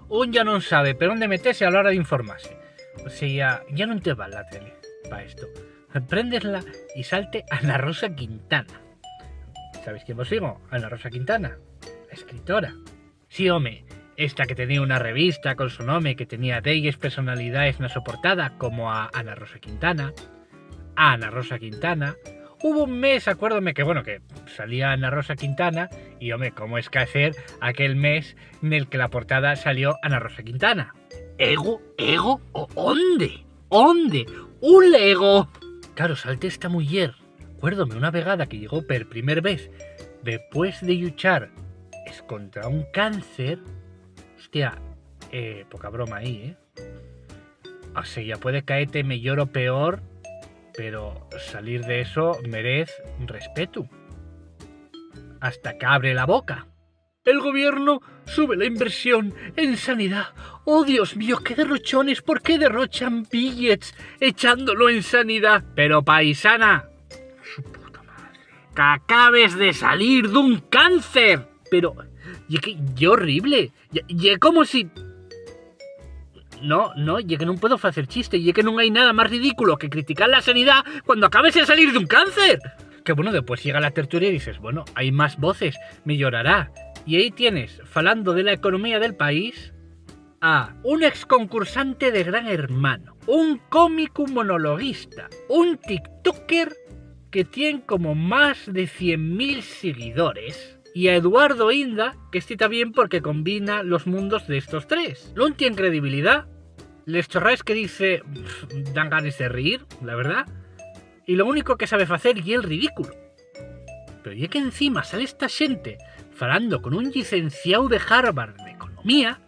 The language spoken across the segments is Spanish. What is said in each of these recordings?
un ya non sabe per onde metese a la hora de informarse. O sea, ya non te va la tele para esto. Prendesla y salte Ana Rosa Quintana. ¿Sabéis quién vos sigo? Ana Rosa Quintana, la escritora. Sí, home, esta que tenía una revista con su nombre, que tenía 10 personalidades na su portada, como a Ana Rosa Quintana. A Ana Rosa Quintana. Hubo un mes, acuérdome, que salía Ana Rosa Quintana y, hombre, ¿cómo es que hacer aquel mes en el que la portada salió Ana Rosa Quintana? ¿Ego? ¿Onde? ¡Un Lego! Claro, salte esta muller. Acuérdome una vegada que llegó per primer vez después de luchar contra un cáncer. Hostia, poca broma ahí, O sea, ya puede caerte mejor o peor, pero salir de eso merece respeto. Hasta que abre la boca. El gobierno sube la inversión en sanidad. ¡Oh, Dios mío, qué derrochones! ¿Por qué derrochan billets echándolo en sanidad? Pero, paisana, su puta madre, que acabes de salir de un cáncer. Pero, y horrible. Y como si... No, y que no puedo hacer chiste, y que no hay nada más ridículo que criticar la sanidad cuando acabes de salir de un cáncer. Que bueno, después llega la tertulia y dices, bueno, hay más voces, me llorará. Y ahí tienes, falando de la economía del país, a un ex concursante de Gran Hermano, un cómico monologuista, un tiktoker que tiene como más de 100.000 seguidores, y a Eduardo Inda, que está bien porque combina los mundos de estos tres. No tiene credibilidad, les chorráis que dice, dan ganas de reír, la verdad, y lo único que sabe hacer y el ridículo. Pero ya que encima sale esta gente falando con un licenciado de Harvard de economía,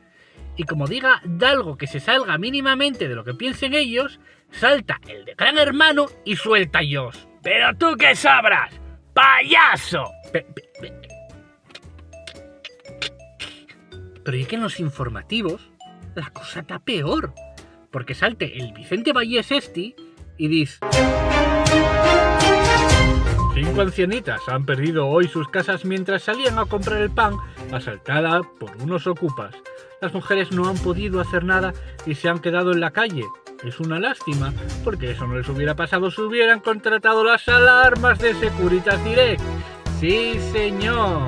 y como diga de algo que se salga mínimamente de lo que piensen ellos, salta el de Gran Hermano y suelta ellos. ¡Pero tú qué sabrás, payaso! Pero ya que en los informativos la cosa está peor, porque salte el Vicente Vallés y dice: 5 ancianitas han perdido hoy sus casas mientras salían a comprar el pan, asaltada por unos ocupas. Las mujeres no han podido hacer nada y se han quedado en la calle. Es una lástima, porque eso no les hubiera pasado si hubieran contratado las alarmas de Securitas Direct. Sí, señor.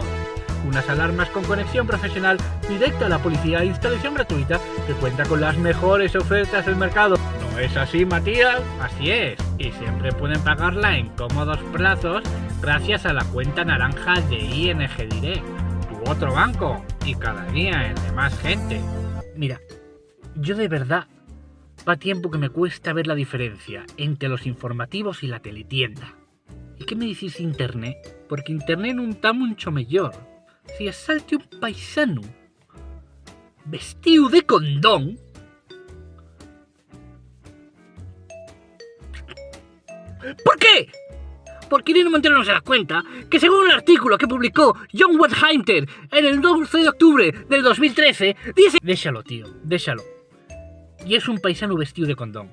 Unas alarmas con conexión profesional directa a la policía e instalación gratuita que cuenta con las mejores ofertas del mercado. ¿No es así, Matías? Así es. Y siempre pueden pagarla en cómodos plazos gracias a la cuenta naranja de ING Direct, tu otro banco, y cada día el de más gente. Mira, yo de verdad, va tiempo que me cuesta ver la diferencia entre los informativos y la teletienda. ¿Y qué me decís internet? Porque internet no está mucho mejor. Si salte un paisano vestido de condón, ¿por qué? Porque Irene Montero no se da cuenta que según el artículo que publicó John Wertheimter en el 12 de octubre del 2013, dice... Déxalo, tío, déxalo. Y es un paisano vestido de condón.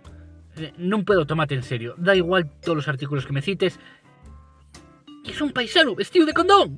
No puedo tomarte en serio. Da igual todos los artículos que me cites. Y es un paisano vestido de condón.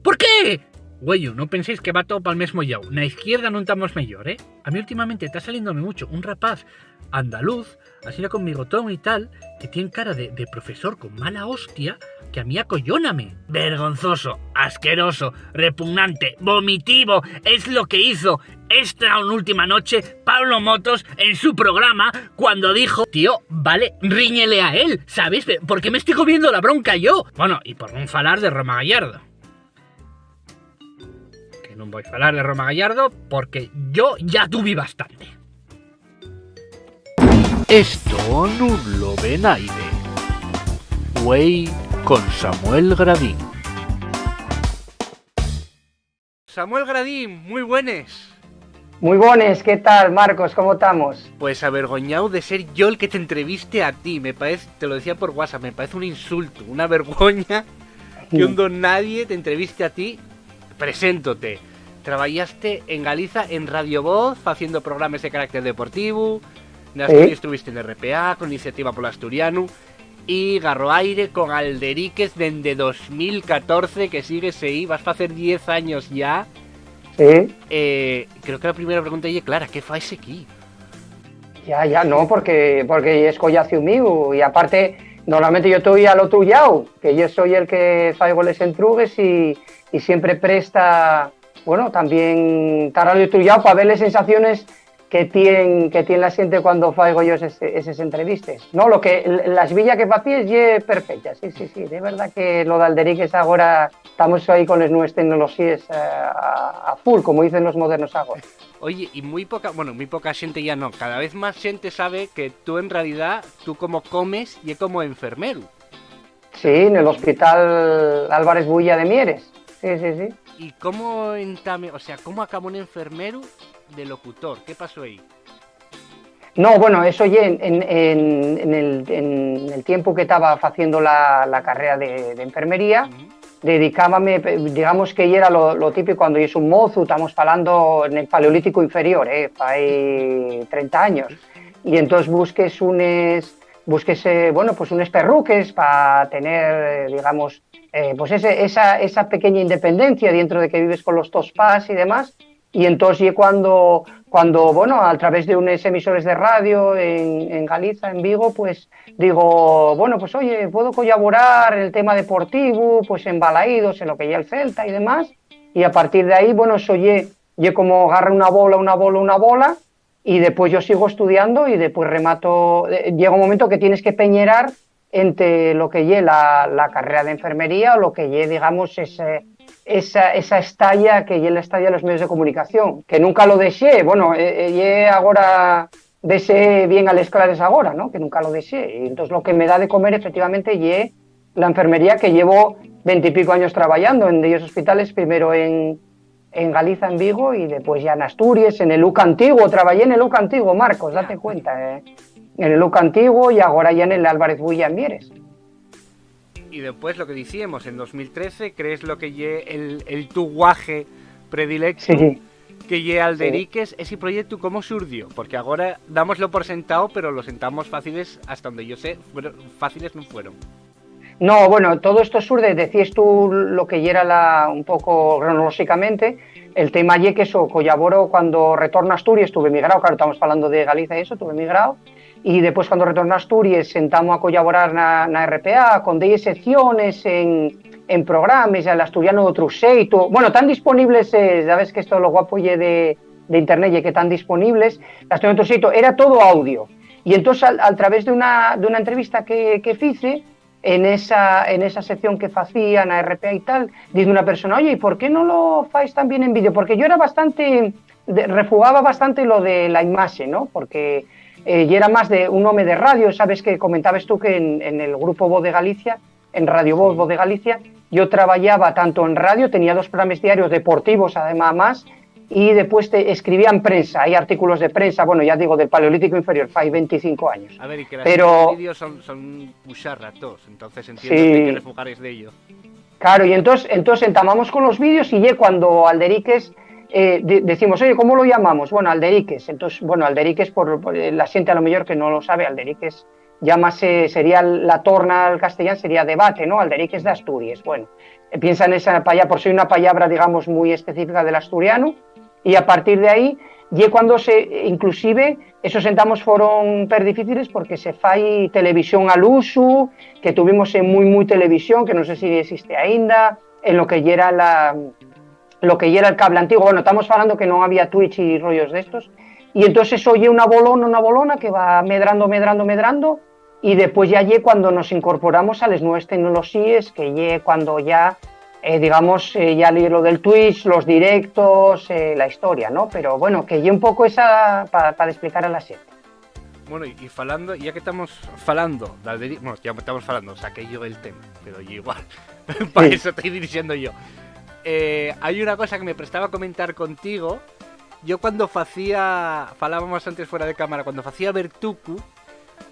¿Por qué? Güeyo, no penséis que va todo para el mismo yao. Na izquierda no estamos mejor, ¿eh? A mí últimamente está saliéndome mucho un rapaz andaluz, así con bigotón y tal, que tiene cara de profesor con mala hostia, que a mí acollóname. Vergonzoso, asqueroso, repugnante, vomitivo, es lo que hizo esta última noche Pablo Motos en su programa cuando dijo: tío, vale, ríñele a él, ¿sabes? ¿Por qué me estoy comiendo la bronca yo? Bueno, y por no falar de Roma Gallardo. Que no voy a falar de Roma Gallardo porque yo ya tuve bastante. Esto no lo ve nadie. Güey con Samuel Gradín. Samuel Gradín, muy buenas. Muy buenas, ¿qué tal, Marcos? ¿Cómo estamos? Pues avergoñado de ser yo el que te entreviste a ti, me parece, te lo decía por WhatsApp, me parece un insulto, una vergüenza que un don nadie te entreviste a ti. Preséntote. Trabajaste en Galiza en Radio Voz, haciendo programas de carácter deportivo. Después estuviste en RPA, con Iniciativa Polo Asturiano, y Garro Aire con Alderiques desde 2014, que sigues ahí, vas a hacer 10 años ya. Sí. Creo que la primera pregunta é clara, que fais aquí? Ya, no, porque es collacio mío y aparte, normalmente yo estoy al otro lado, que yo soy el que faigo les entrugues y siempre presta, bueno, también estar al otro lado para ver las sensaciones que tiene la gente cuando faigo yo esas entrevistas. No, las villas que facías es perfecta, sí, de verdad que lo de Alderiques ahora estamos ahí con las nuevas tecnologías a full, como dicen los modernos ahora. Oye, y muy poca xente ya no, cada vez más xente sabe que tú en realidad, tú como comes y como enfermero. Sí, en el hospital Álvarez Bulla de Mieres, sí. ¿Y cómo cómo acabó un enfermero de locutor? ¿Qué pasó ahí? No, bueno, eso ya en el tiempo que estaba haciendo la carrera de enfermería, dedicábame, digamos que ya era lo típico cuando es un mozo, estamos hablando en el Paleolítico inferior, hay 30 años, y entonces busques unos perruques para tener, digamos, pues esa pequeña independencia dentro de que vives con los dos pas y demás. Y entonces cuando bueno, a través de unos emisores de radio en Galicia, en Vigo, pues digo, bueno, pues oye, puedo colaborar en el tema deportivo, pues en Balaídos, en lo que ya el Celta y demás, y a partir de ahí, bueno, eso yo como agarra una bola, y después yo sigo estudiando y después remato, llega un momento que tienes que peñerar entre lo que lleva la carrera de enfermería o lo que lleva, digamos, esa estalla que ya la estalla de los medios de comunicación, que nunca lo deseé, bueno, ahora deseé bien a las clases ahora, ¿no? Que nunca lo deseé, y entonces lo que me da de comer efectivamente es la enfermería, que llevo 20 y pico años trabajando en ellos hospitales, primero en Galicia, en Vigo, y después ya en Asturias, en el UCA Antiguo, trabajé en el UCA Antiguo, Marcos, date cuenta, en el UCA Antiguo y ahora ya en el Álvarez Bulla en Mieres. Y después lo que decíamos, en 2013 crees lo que lle el tu guaje predilecto, sí. Que lle Alderiques, sí. Ese proyecto ¿cómo surgió? Porque ahora dámoslo por sentado, pero lo sentamos fáciles hasta donde yo sé, fáciles no fueron. No, bueno, todo esto surge, decías tú lo que ya era un poco cronológicamente, el tema ye que eso, colaboro cuando retorno a Asturias, estuve migrado, claro, estamos hablando de Galicia y eso, estuve migrado, y después cuando retorno a Asturias sentamos a colaborar na RPA con 10 secciones en programas, el asturiano de outro xeito, bueno, tan disponibles, sabes que esto lo guapo de internet ye que tan disponibles, el asturiano de outro xeito, era todo audio, y entonces a través de una entrevista que fice, en esa sección que facía na RPA y tal, dice una persona, oye, ¿y por qué no lo fais también en vídeo? Porque yo era refugaba bastante lo de la imagen, ¿no? Porque yo era más de un home de radio, sabes que comentabas tú que en el grupo Voz de Galicia, en Radio Voz de Galicia, yo trabajaba tanto en radio, tenía 2 programas diarios deportivos además, y después escribía en prensa, hay artículos de prensa, bueno, ya digo, del Paleolítico inferior, hay 25 años. A ver, y que los vídeos son puxarratos, entonces entiendo que refugaréis de ello. Claro, y entonces entamamos con los vídeos y cuando Alderiques decimos, oye, ¿cómo lo llamamos? Bueno, Alderiques, entonces, bueno, Alderiques, por la gente a lo mejor que no lo sabe, Alderiques llámase, sería la torna al castellano, sería debate, ¿no? Alderiques de Asturias, bueno, piensa en esa palabra, por ser una palabra, digamos, muy específica del asturiano, y a partir de ahí, cuando inclusive, esos sentamos fueron difíciles porque se fai televisión al uso, que tuvimos en muy televisión, que no sé si existe ainda, en lo que ya era el cable antiguo, bueno, estamos hablando que no había Twitch y rollos de estos, y entonces oye una bolona que va medrando, y después ya cuando nos incorporamos a las nuevas tecnologías, que cuando ya digamos, ya lo del Twitch, los directos, la historia, ¿no? Pero bueno, que un poco esa para explicar a la gente. Bueno, y falando, ya que estamos falando, bueno, ya estamos falando, saqué yo el tema, pero yo igual, para eso estoy diciendo yo. Hay una cosa que me prestaba a comentar contigo. Yo cuando falábamos antes fuera de cámara, cuando hacía Bertuku,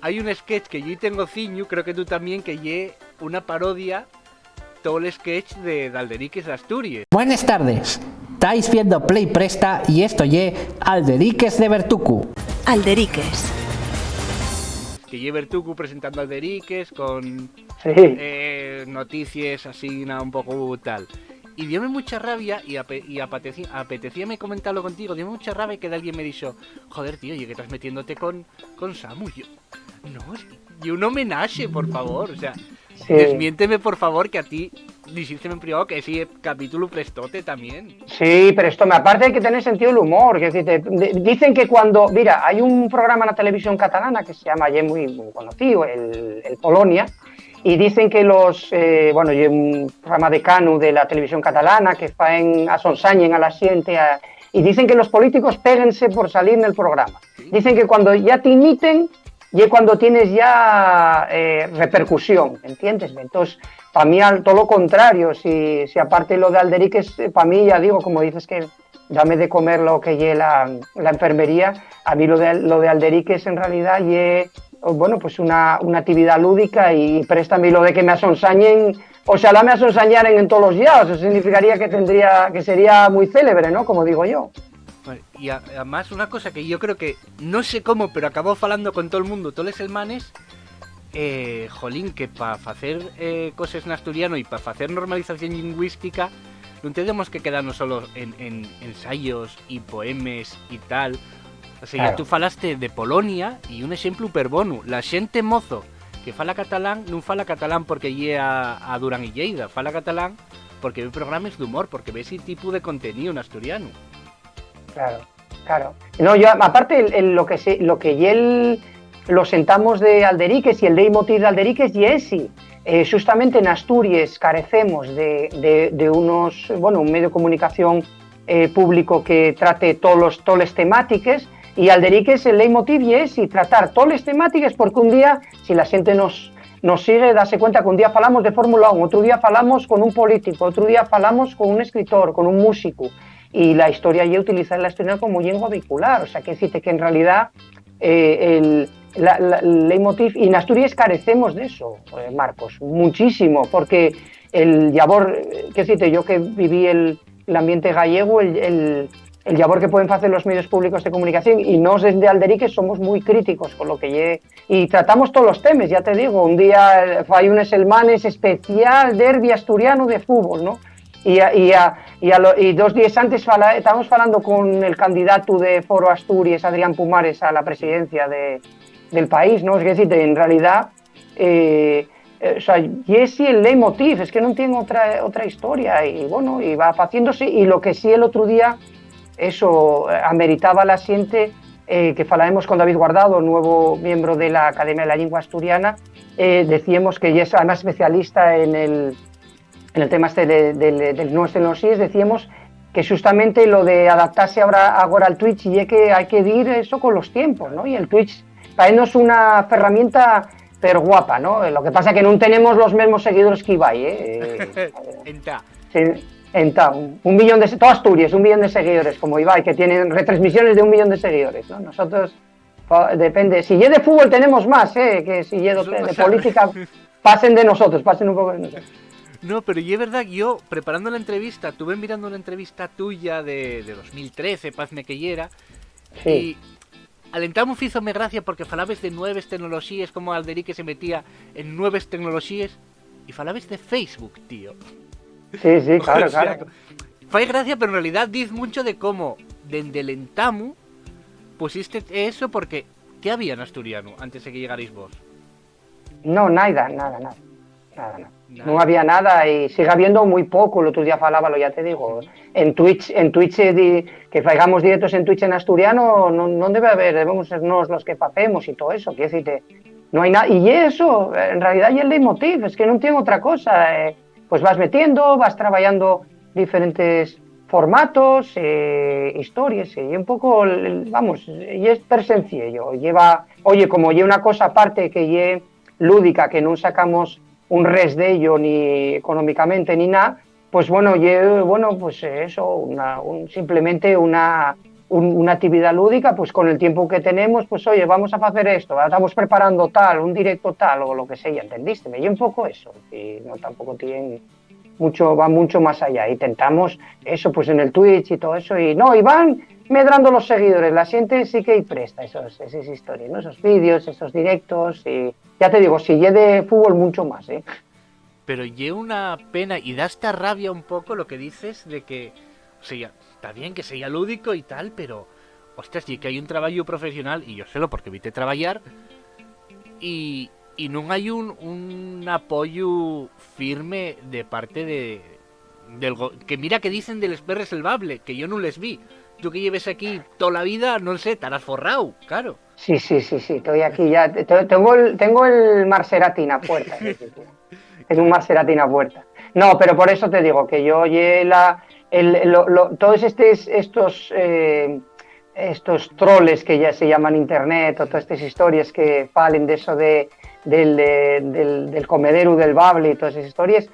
hay un sketch que yo tengo ciño, creo que tú también, que lle una parodia todo el sketch de Alderiques de Asturias. Buenas tardes, estáis viendo Play Presta y esto ye Alderiques de Bertuku. Alderiques. Que lle Bertuku presentando Alderiques con noticias así, un poco tal. Y diome mucha rabia y apetecíame comentarlo contigo. Diome mucha rabia que alguien me dijo, joder, tío, ¿y que estás metiéndote con Samu? Y yo, no, y un homenaje, por favor. O sea, Sí. desmiénteme, por favor, que a ti dijiste en privado que ese capítulo prestote también. Sí, pero esto, aparte hay que tener sentido del humor. Que dicen que cuando, mira, hay un programa en la televisión catalana que se llama, ya muy conocido, el Polonia, y dicen que bueno, hay un programa de Canu de la televisión catalana que faen asonsañen a la xente, y dicen que los políticos péguense por salir en el programa. Dicen que cuando ya te imiten, y cuando tienes ya repercusión, ¿entiendes? Entonces, para mí, todo lo contrario, si aparte lo de Alderiques, para mí, ya digo, como dices que dame de comer lo que lle la enfermería, a mí lo de Alderiques en realidad lle, bueno, pues una actividad lúdica y préstame lo de que me asonsañen, ojalá me asonsañaren en todos los días, eso significaría que sería muy célebre, ¿no? Como digo yo. Y además una cosa que yo creo que, no sé cómo, pero acabó falando con todo el mundo, todos los hermanes, jolín, que para hacer cosas en asturiano y para hacer normalización lingüística, no tenemos que quedarnos solo en ensayos y poemas y tal. O sea, claro. Ya tú falaste de Polonia y un ejemplo super bono. La xente mozo que fala catalán, non fala catalán porque lle a Durán y Lleida, fala catalán porque ve programas de humor, porque ve ese tipo de contenido en asturiano. Claro. No, yo aparte lo que los sentamos de Alderiques y el leitmotiv de Alderiques y esi. Justamente en Asturias carecemos de un medio de comunicación público que trate todas las temáticas, y Alderiques el leitmotiv y esi, tratar todas las temáticas, porque un día, si la gente nos sigue, darse cuenta que un día falamos de Fórmula 1, otro día falamos con un político, otro día falamos con un escritor, con un músico. Y la historia ya utilizar la historia como lengua vehicular, o sea, que decirte que en realidad el leitmotiv, y en Asturias carecemos de eso, Marcos, muchísimo, porque el llavor, que decirte, yo que viví el ambiente gallego, el llavor que pueden hacer los medios públicos de comunicación, y nos desde Alderiques somos muy críticos con lo que y tratamos todos los temas, ya te digo, un día hay unos elmanes especial derbi asturiano de fútbol, ¿no? Y 2 días antes estábamos hablando con el candidato de Foro Asturias, Adrián Pumares, a la presidencia del país, ¿no? Es decir, en realidad, o sea, y es el leitmotiv, es que no tiene otra historia, y bueno, y va haciéndose, y lo que sí el otro día, eso ameritaba la siente, que falaremos con David Guardado, nuevo miembro de la Academia de la Lengua Asturiana, decíamos que es además especialista en el tema este del nuevas tecnologías, decíamos que justamente lo de adaptarse ahora al Twitch y que hay que ir eso con los tiempos, ¿no? Y el Twitch para él es una herramienta pero guapa, ¿no? Lo que pasa es que no tenemos los mismos seguidores que Ibai, un millón de todo Asturias, 1 millón de seguidores como Ibai, que tienen retransmisiones de 1 millón de seguidores, ¿no? Nosotros depende, si de fútbol tenemos más, que si de política pasen de nosotros, pasen un poco de nosotros. No, pero y es verdad que yo, preparando la entrevista, estuve mirando una entrevista tuya de 2013, pazme que yera, sí. Y alentamos fízome gracia porque falabes de nuevas tecnologías, como Alderique se metía en nuevas tecnologías, y falabes de Facebook, tío. Sí, claro, claro. Fue gracia, pero en realidad diz mucho de cómo, desde el entamu, pusiste eso porque, ¿qué había en asturiano antes de que llegarais vos? No, nada. No había nada y sigue habiendo muy poco. El otro día falábalo, ya te digo. En Twitch que hagamos directos en Twitch en asturiano, no debe haber, debemos ser nosotros los que hacemos y todo eso. Quiero decirte, no hay nada. Y eso, en realidad, y el leitmotiv, es que no tiene otra cosa. Pues vas metiendo, vas trabajando diferentes formatos, historias, y un poco, vamos, y es per sencillo. Como lleva una cosa aparte que lleva lúdica, que no sacamos un res de ello ni económicamente ni nada, pues bueno, pues eso, simplemente una actividad lúdica, pues con el tiempo que tenemos, pues oye, vamos a hacer esto, estamos preparando tal, un directo tal, o lo que sea, ¿entendiste? Y un poco eso, y no tampoco tiene mucho, va mucho más allá, intentamos eso, pues en el Twitch y todo eso, y van medrando los seguidores, la gente sí que presta esas historias, ¿no? Esos vídeos, esos directos, y ya te digo, si de fútbol mucho más, pero lleva una pena y da esta rabia un poco lo que dices de que, o sea, está bien que sea lúdico y tal, pero, ostras, sí que hay un trabajo profesional, y yo sé lo porque viste trabajar, y no hay un apoyo firme de parte que mira que dicen de les perres salvable, que yo no les vi. Tú que lleves aquí toda la vida, no sé, estarás forrado, claro. Sí, estoy aquí ya. Tengo el Maserati en la puerta. Tengo un Maserati en la puerta. No, pero por eso te digo que yo oye todos estos troles que ya se llaman internet o todas estas historias que falen de eso del comedero del bable y todas esas historias,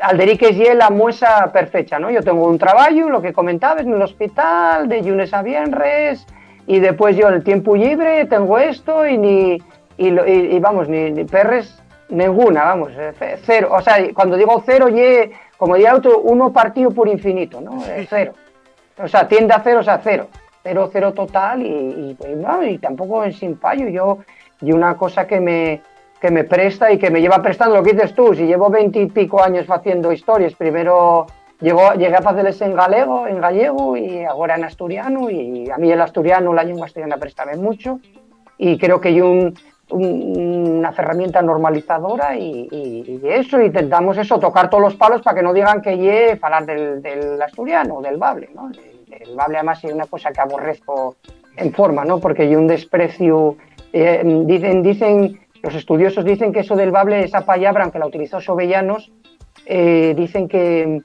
Alderique es la muestra perfecta, ¿no? Yo tengo un trabajo, lo que comentabas, en el hospital, de lunes a viernes, y después yo el tiempo libre tengo esto y vamos, ni perres ninguna, vamos, cero. O sea, cuando digo cero, como diría otro, uno partido por infinito, ¿no? Cero. O sea, tiende a cero, o sea, cero. Cero total y tampoco es sin fallo. Y una cosa que me presta y que me lleva prestando lo que dices tú, si llevo 20 y pico años haciendo historias, primero llegué a hacerles en gallego y ahora en asturiano, y a mí el asturiano, la lengua asturiana préstame mucho, y creo que hay una herramienta normalizadora y eso, intentamos eso, tocar todos los palos para que no digan que falar del asturiano, del bable, ¿no? El bable además es una cosa que aborrezco en forma, ¿no? Porque hay un desprecio, dicen los estudiosos dicen que eso del bable, esa palabra, aunque la utilizó Sobellanos, dicen que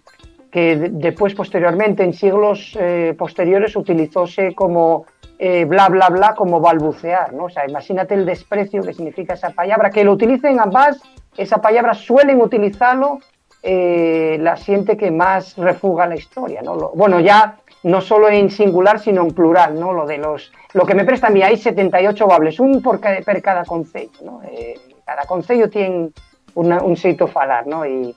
después, posteriormente, en siglos posteriores, utilizóse como bla, bla, bla, como balbucear, ¿no? O sea, imagínate el desprecio que significa esa palabra, que lo utilicen ambas, esa palabra suelen utilizarlo la gente que más refuga la historia, ¿no? Bueno, ya no solo en singular, sino en plural, ¿no? Lo que me presta a mí, hay 78 bables, un por cada concello, ¿no? Cada concello tiene un xeito falar, ¿no? Y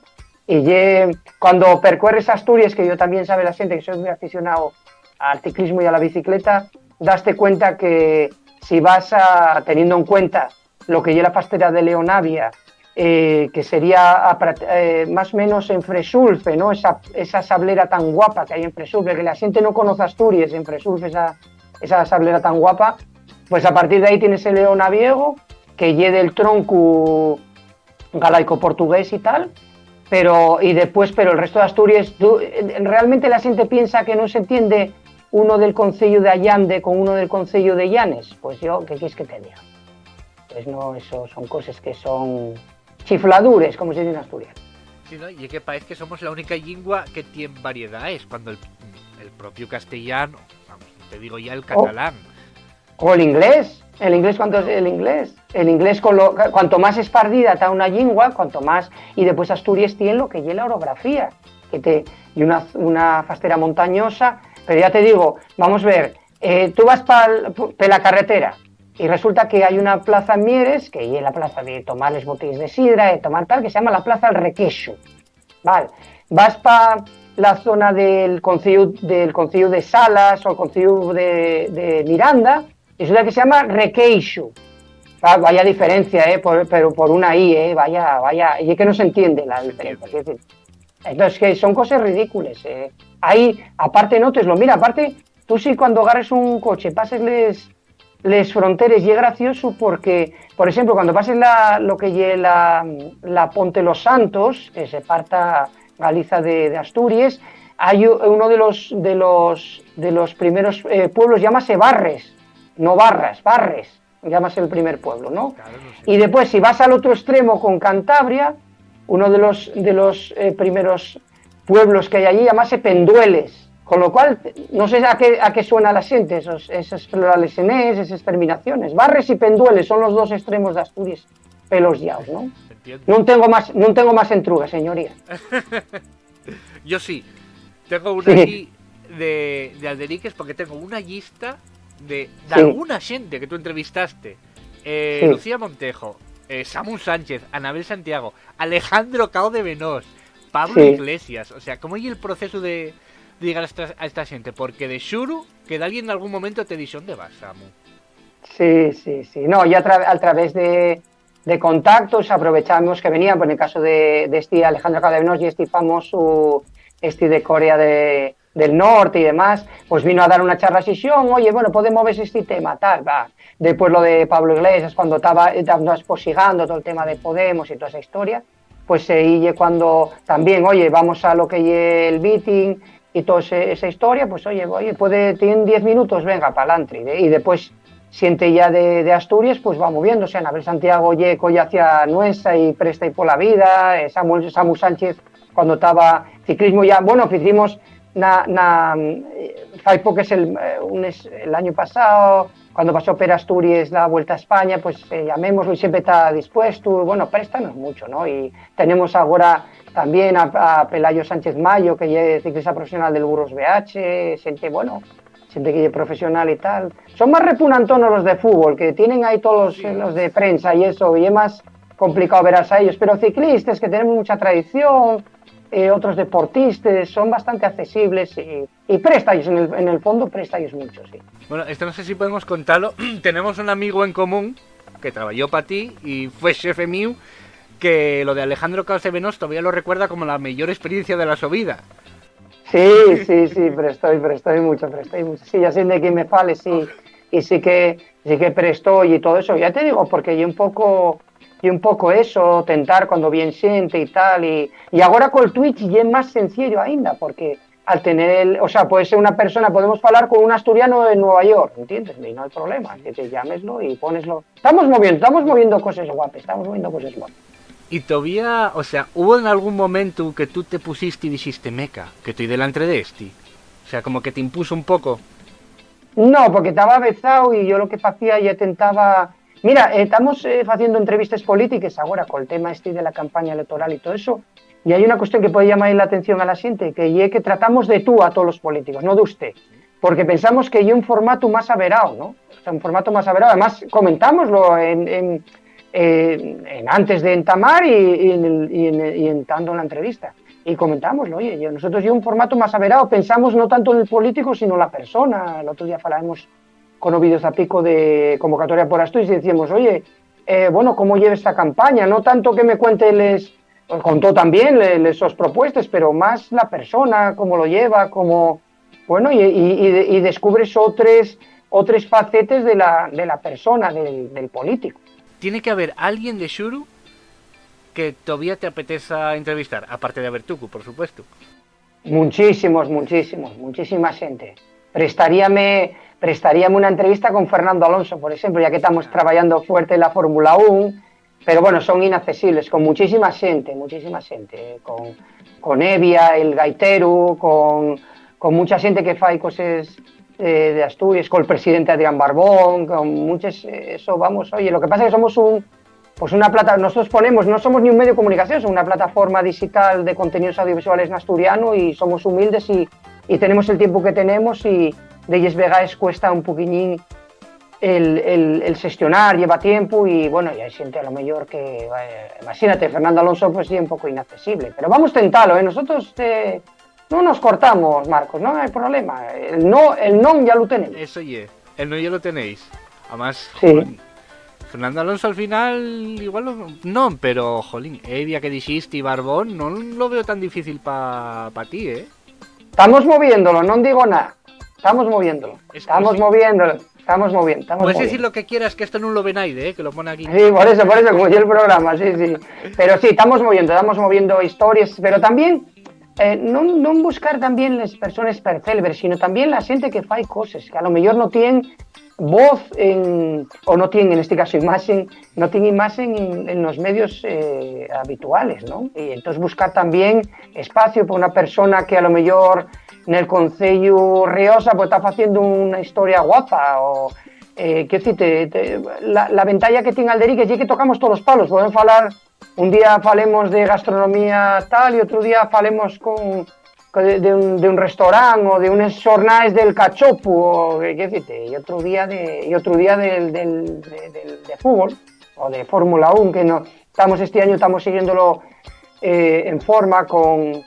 cuando percorres Asturias, que yo también sabe la gente que soy muy aficionado al ciclismo y a la bicicleta, daste cuenta que si vas teniendo en cuenta lo que lleva la pastera de Leonavia, que sería más o menos en Fresulfe, ¿no? Esa sablera tan guapa que hay en Fresulfe, que la gente no conoce Asturias, en Fresulfe esa sablera tan guapa, pues a partir de ahí tienes el Leonaviego, que lleva el tronco galaico-portugués y tal, pero el resto de Asturias, realmente la gente piensa que no se entiende uno del concello de Allande con uno del concello de Llanes. Pues yo, ¿qué quieres que te diga? Pues no, eso son cosas que son chifladures, como se dice en Asturias. Sí, ¿no? Y es que parece que somos la única lengua que tiene variedades, cuando el propio castellano, vamos, te digo ya el catalán. O el inglés. El inglés, ¿cuánto es el inglés? El inglés, cuanto más espardida está una lengua, cuanto más. Y después Asturias tiene lo que lleva la orografía, y una fastera montañosa. Pero ya te digo, vamos a ver, tú vas para la carretera y resulta que hay una plaza en Mieres, que es la plaza de tomar les botellas de sidra, de tomar tal, que se llama la Plaza del Requeixo. Vale. Vas para la zona del concello de Salas o el concello de Miranda, y resulta que se llama Requeixo. Vaya diferencia, pero por una I, vaya, y es que no se entiende la diferencia. Es decir, entonces, que son cosas ridículas. Ahí, aparte, nóteslo. Mira, aparte, tú sí cuando agarres un coche, pases les fronteras, y es gracioso porque, por ejemplo, cuando pases lo que lleva la Ponte Los Santos, que se parta Galiza de Asturias, hay uno de los primeros pueblos, llámase Barres, no Barras, Barres, llámase el primer pueblo, ¿no? Claro, no sé. Y después, si vas al otro extremo con Cantabria, uno de los primeros pueblos que hay allí, llámase Pendueles, con lo cual no sé a qué suena la gente, esos plurales enés, esas terminaciones. Barres y Pendueles son los dos extremos de Asturias, pelos yaos, ¿no? No tengo más entruga, señoría. Yo sí, tengo una aquí de Alderiques, porque tengo una lista de alguna gente que tú entrevistaste. Lucía Montejo, Samu Sánchez, Anabel Santiago, Alejandro Cao de Benós, Pablo Iglesias. O sea, ¿cómo es el proceso de llegar a esta gente? Porque de Shuru, que de alguien en algún momento te dice, ¿dónde vas, Samu? Sí. No, y a través de de contactos, aprovechamos que venían, pues en el caso de este Alejandro Cadevnos y este famoso, este de Corea del Norte y demás, pues vino a dar una charla sesión, oye, bueno, podemos ver este tema, tal, va. Después lo de Pablo Iglesias, cuando estaba exposigando todo el tema de Podemos y toda esa historia, pues y cuando también, oye, vamos a lo que es el meeting y toda esa historia, pues oye, tienen 10 minutos, venga, para adelante. Y después, siente ya de Asturias, pues va moviéndose, a ver Santiago Yeco ya hacia Nuesa y Presta y por la vida, Samu Sánchez, cuando estaba ciclismo ya, bueno, hicimos fai poco es el año pasado, cuando pasó per Asturias la Vuelta a España, pues llamémoslo y siempre está dispuesto, bueno, préstanos mucho, ¿no? Y tenemos ahora también a Pelayo Sánchez Mayo, que es ciclista profesional del Burgos BH, gente que es profesional y tal. Son más repugnantones los de fútbol, que tienen ahí todos los de prensa y eso, y es más complicado verás a ellos, pero ciclistas que tenemos mucha tradición, otros deportistas, son bastante accesibles y prestallos, en el fondo prestallos mucho, sí. Bueno, esto no sé si podemos contarlo. Tenemos un amigo en común que trabajó para ti y fue jefe mío, que lo de Alejandro Cadevnos todavía lo recuerda como la mejor experiencia de la su vida. Sí, prestó mucho. Sí, ya sé de quién me fale, sí. Y sí que prestó y todo eso. Ya te digo, porque yo un poco eso, tentar cuando bien siente y tal. Y ahora con el Twitch ya es más sencillo ainda, porque al tener, puede ser una persona, podemos hablar con un asturiano de Nueva York, ¿entiendes? Y no hay problema, que te llameslo y poneslo. Estamos moviendo cosas guapas, Y todavía, ¿hubo en algún momento que tú te pusiste y dijiste, meca, que estoy delante de este? O sea, como que te impuso un poco. No, porque estaba avezado y yo lo que hacía ya tentaba... Mira, estamos haciendo entrevistas políticas ahora con el tema de la campaña electoral y todo eso, y hay una cuestión que puede llamar la atención a la gente, que es que tratamos de tú a todos los políticos, no de usted, porque pensamos que hay un formato más averado, ¿no? O sea, un formato más averado. Además, comentámoslo en antes de entamar y entrando en la entrevista. Y comentámoslo, oye, nosotros un formato más averado, pensamos no tanto en el político, sino en la persona. El otro día hablábamos con Ovidio Zapico de convocatoria por Asturias y decíamos, oye, ¿cómo lleva esta campaña? No tanto que me cuente contó también sus propuestas, pero más la persona, cómo lo lleva, y descubres otras facetas de la persona, del político. Tiene que haber alguien de Xuru que todavía te apeteza entrevistar, aparte de Abertuku, por supuesto. Muchísima gente. Prestaríame una entrevista con Fernando Alonso, por ejemplo, ya que estamos trabajando fuerte en la Fórmula 1, pero bueno, son inaccesibles, con muchísima gente, con Evia, el gaitero, con mucha gente que fai cosas de Asturias, con el presidente Adrián Barbón, con muchos, eso vamos, oye, lo que pasa es que somos una plataforma, nosotros no somos ni un medio de comunicación, somos una plataforma digital de contenidos audiovisuales en asturiano y somos humildes y tenemos el tiempo que tenemos y de ellos vegaes cuesta un poquillín el gestionar, lleva tiempo y bueno, y hay gente a lo mejor que, imagínate, Fernando Alonso pues sí un poco inaccesible, pero vamos a tentarlo, nosotros no nos cortamos, Marcos, no hay problema. El no ya lo tenemos. Eso el no ya lo tenéis. Además, sí. Jolín, Fernando Alonso al final igual no, pero jolín, Evia que dijiste y Barbón no lo veo tan difícil para ti, ¿eh? Estamos moviéndolo, no digo nada. Estamos moviéndolo. Estamos moviendo. Puedes decir lo que quieras, que esto no lo ven nadie, que lo pone aquí. Sí, por eso, como yo el programa, sí. Pero sí, estamos moviendo historias, pero también no buscar también las personas per célebres, sino también la gente que fai cosas, que a lo mejor no tienen voz o no tienen, en este caso, imagen en los medios habituales, ¿no? Y entonces buscar también espacio para una persona que a lo mejor en el Concello Riosa pues está haciendo una historia guapa o la ventaja que tiene Alderic es que tocamos todos los palos, podemos hablar, un día falemos de gastronomía tal y otro día falemos de un restaurante o de unas jornadas del cachopo y otro día de fútbol o de Fórmula 1 que no este año estamos siguiéndolo en forma con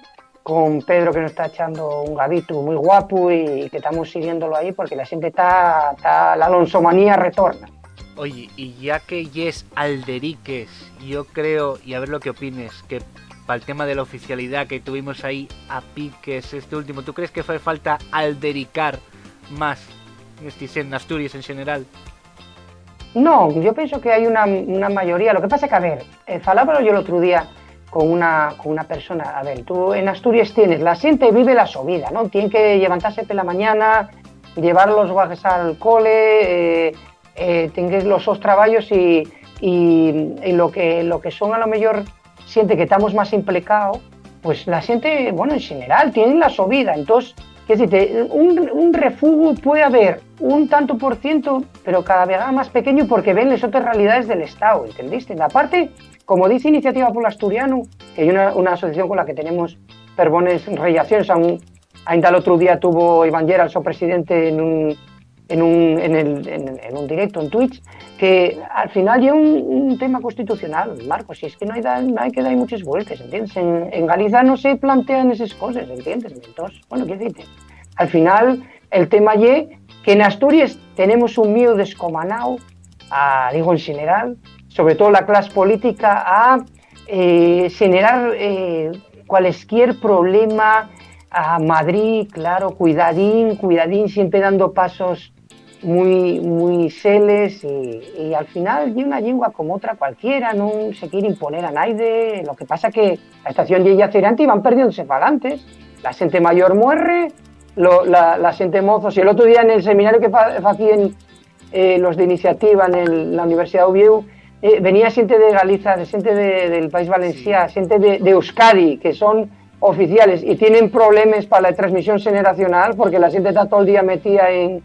Pedro, que nos está echando un gadito muy guapo y que estamos siguiéndolo ahí porque la gente la alonsomanía retorna. Oye, y ya que yes alderiques, yo creo, y a ver lo que opines, que para el tema de la oficialidad que tuvimos ahí a piques este último, ¿tú crees que fue falta aldericar más en Asturias en general? No, yo pienso que hay una mayoría. Lo que pasa que, a ver, falábalo yo el otro día con una persona. A ver, tú en Asturias tienes, la xente vive la su vida, ¿no? Tienen que levantarse por la mañana, llevar los guajes al cole, tienes los sus trabajos y lo que son a lo mejor siente que estamos más implicados, pues la gente, bueno, en general, tienen la su vida. Entonces, ¿qué decirte? Un refugio puede haber un tanto por ciento, pero cada vez más pequeño porque ven las otras realidades del Estado, ¿entendiste? Aparte, como dice Iniciativa Pueblo Asturiano, que hay una asociación con la que tenemos perbones relaciones, ainda el otro día tuvo Iván Lleras, su presidente, en un directo en Twitch, que al final lleva un tema constitucional, Marcos, y es que no hay que dar muchas vueltas, ¿entiendes? En Galicia no se plantean esas cosas, ¿entiendes? Entonces, bueno, ¿qué decirte? Al final, el tema es que en Asturias tenemos un miedo descomunal, digo en general, sobre todo la clase política, a generar cualquier problema a Madrid, claro, cuidadín, siempre dando pasos muy seles y al final hay una lengua como otra cualquiera, no se quiere imponer a nadie. Lo que pasa que la estación de Yacerante y van perdiéndose falantes, la gente mayor muere, la gente mozos, y el otro día en el seminario que hacían los de Iniciativa en la Universidad de Oviedo, venía gente de Galicia, gente del País Valencià, gente de Euskadi, que son oficiales y tienen problemas para la transmisión generacional porque la gente está todo el día metida en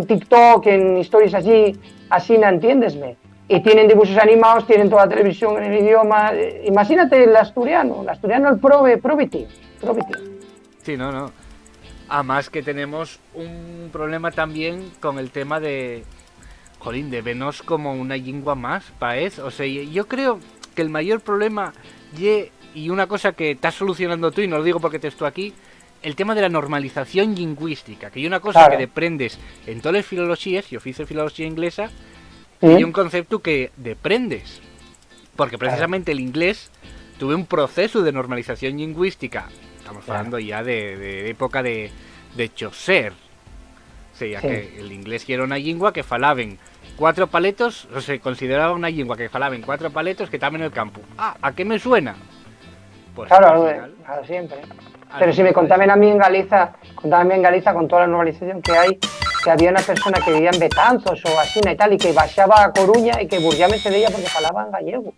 TikTok, en historias así, ¿no entiendesme? Y tienen dibujos animados, tienen toda la televisión en el idioma. Imagínate el asturiano el probity. Sí, no. Además que tenemos un problema también con el tema de, jolín, de vernos como una lengua más, paez. O sea, yo creo que el mayor problema y una cosa que estás solucionando tú, y no lo digo porque te estoy aquí, el tema de la normalización lingüística, que hay una cosa que deprendes en todas las filologías, yo hice filología inglesa, y hay un concepto que deprendes, porque precisamente el inglés tuve un proceso de normalización lingüística, estamos hablando ya de época de Chaucer, o sea, que el inglés era una lengua que falaban 4 paletos, o se consideraba una lengua que falaban 4 paletos que estaban en el campo. ¿A qué me suena? Pues claro, siempre. Pero si me contaban a mí en Galicia, con toda la normalización que hay, que había una persona que vivía en Betanzos o así y tal, y que bajaba a Coruña y que burllámese de ella porque falaban gallego.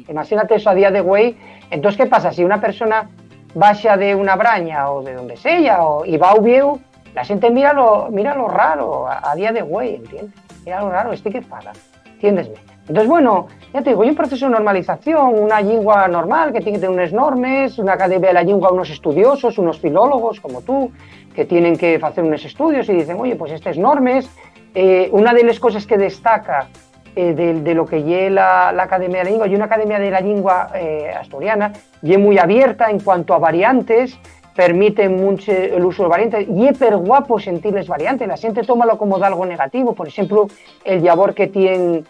Imagínate eso a día de hoy. Entonces, ¿qué pasa? Si una persona baja de una braña o de donde sea y va a Oviedo, la gente mira lo raro a día de hoy, ¿entiendes? Mira lo raro, que fala, ¿entiendesme? Entonces, bueno, ya te digo, hay un proceso de normalización, una lengua normal que tiene que tener unas normas, una academia de la lengua, unos estudiosos, unos filólogos como tú, que tienen que hacer unos estudios y dicen, oye, pues estas normas, una de las cosas que destaca de lo que lle la Academia de la Lengua, y una Academia de la Lengua asturiana, y muy abierta en cuanto a variantes, permite mucho el uso de variantes, y es per guapo sentir las variantes, la gente tómalo como de algo negativo, por ejemplo, el labor que tiene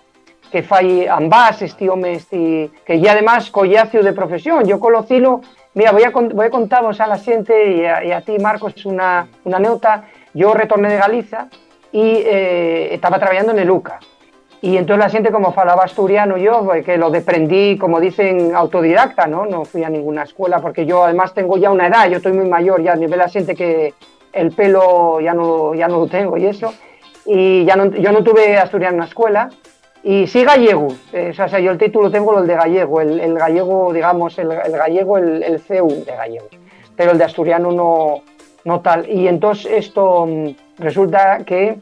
que fai ambas, que ya además collacio de profesión. Yo conocílo, mira, voy a contaros a la gente y a ti, Marcos, una anécdota. Yo retorné de Galicia y estaba trabajando en el UCA. Y entonces la gente, como falaba asturiano yo, que lo deprendí, como dicen, autodidacta, ¿no? No fui a ninguna escuela, porque yo además tengo ya una edad, yo estoy muy mayor, ya a nivel la gente que el pelo ya no lo tengo y eso. Y yo no tuve asturiano en una escuela. Y sí gallego, o sea, yo el título tengo el de gallego, el gallego, digamos, el gallego, el CEU de gallego, pero el de asturiano no tal. Y entonces esto resulta que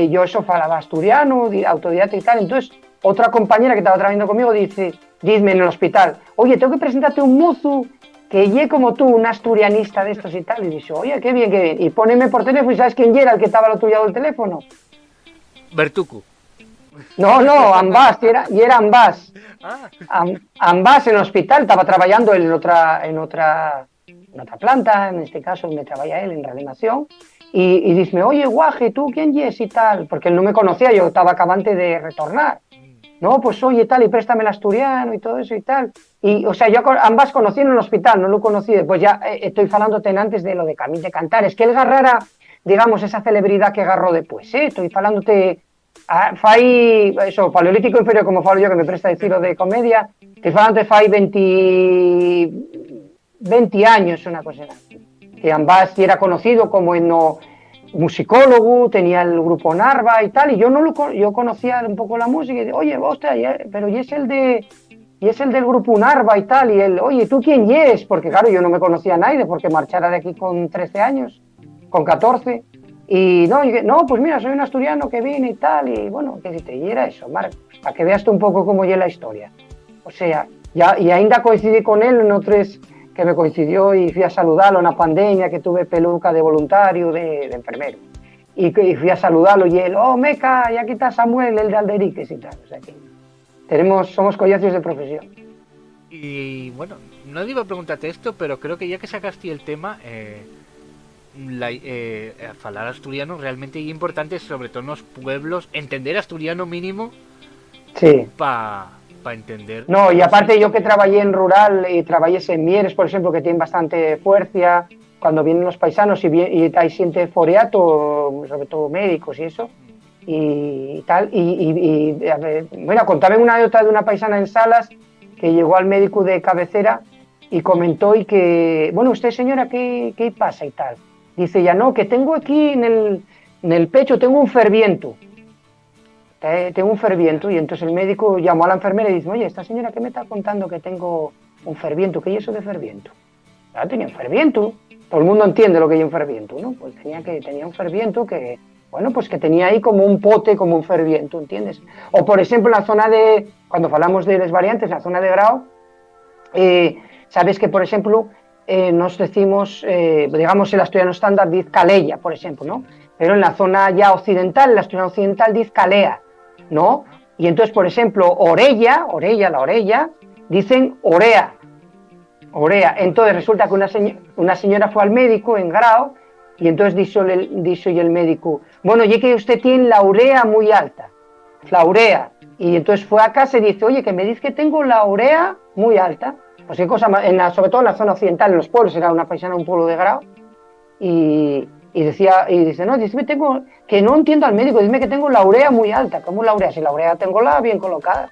yo eso falaba asturiano, autodidacta y tal. Entonces otra compañera que estaba trabajando conmigo dime en el hospital, oye, tengo que presentarte un mozo que lle como tú, un asturianista de estos y tal. Y dice, oye, qué bien. Y poneme por teléfono, ¿y sabes quién era el que estaba al otro lado del teléfono? Bertucu. No, ambas, y era ambas. Ambas en el hospital, estaba trabajando en otra planta, en este caso me trabaja él en reanimación, y dice, oye, guaje, ¿tú quién es? Y tal, porque él no me conocía, yo estaba acabante de retornar. No, pues oye, tal, y préstame el asturiano y todo eso y tal. Y, o sea, yo ambas conocí en el hospital, no lo conocí, pues ya estoy falándote antes de lo de Camín de Cantar, es que él agarrara, digamos, esa celebridad que agarró después, estoy falándote, fai, eso, paleolítico inferior, como falo yo, que me presta decirlo de comedia, estoy falándote fai 20 años, una cosa así, que ambas era conocido como musicólogo, tenía el grupo Narva y tal, y yo conocía un poco la música y dije, oye, hostia, pero y es el del grupo Narva y tal, y él, oye, ¿tú quién es? Porque claro, yo no me conocía a nadie, porque marchara de aquí con 13 años, con 14, y no, pues mira, soy un asturiano que vine y tal, y bueno, ¿qué dices? Y era eso, Marcos, para que veas tú un poco cómo es la historia. O sea, y ainda coincidí con él en otros que me coincidió y fui a saludarlo en la pandemia, que tuve peluca de voluntario, de enfermero. Y fui a saludarlo y él, oh, Meca, y aquí está Samuel, el de Alderiques y tal. O sea que somos collacios de profesión. Y bueno, no iba a preguntarte esto, pero creo que ya que sacaste el tema, falar asturiano realmente es importante, sobre todo en los pueblos, entender asturiano mínimo, sí, para entender. No, y aparte yo que trabajé en rural y trabajé en Mieres, por ejemplo, que tienen bastante fuerza, cuando vienen los paisanos y hay gente foreato, sobre todo médicos y eso, y tal, a ver, bueno, contaba una anécdota de una paisana en Salas que llegó al médico de cabecera y comentó y que, bueno, usted señora, ¿qué pasa y tal? Dice, ya no, que tengo aquí en el pecho, tengo un ferviento. Tengo un ferviento, y entonces el médico llamó a la enfermera y dice, oye, esta señora que me está contando que tengo un ferviento, ¿qué es eso de ferviento? Ya tenía un ferviento, todo el mundo entiende lo que es un ferviento, ¿no? Pues tenía un ferviento que, bueno, pues que tenía ahí como un pote, como un ferviento, ¿entiendes? O por ejemplo en la zona cuando hablamos de las variantes, en la zona de Grau, sabes que por ejemplo nos decimos, digamos el asturiano estándar dice calella, por ejemplo, ¿no? Pero en la zona ya occidental, el asturiano occidental dice calea, ¿no? Y entonces, por ejemplo, la orella, dicen orea. Entonces resulta que una señora fue al médico en Grau y entonces dijo el médico, bueno, ya que usted tiene la urea muy alta, la urea. Y entonces fue a casa y dice, oye, que me dice que tengo la urea muy alta. Pues qué cosa, sobre todo en la zona occidental, en los pueblos, era una paisana de un pueblo de Grau, y dice, no, dice, que no entiendo al médico, dime que tengo la urea muy alta. ¿Cómo la urea? Si la urea tengo la bien colocada.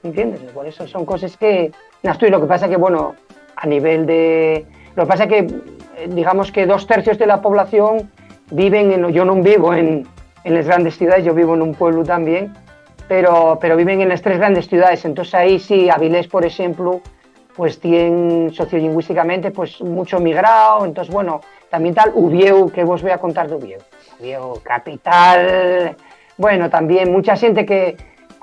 ¿Entiendes? Por eso son cosas que no estoy. Lo que pasa que, bueno, a nivel de... Lo que pasa que, digamos que 2/3 de la población viven yo no vivo en las grandes ciudades, yo vivo en un pueblo también, pero viven en las 3 grandes ciudades. Entonces ahí sí, Avilés, por ejemplo, pues tienen sociolingüísticamente pues mucho migrado. Entonces, bueno, también tal, Ubieu, que os voy a contar de Ubieu. Ubieu, capital. Bueno, también mucha gente que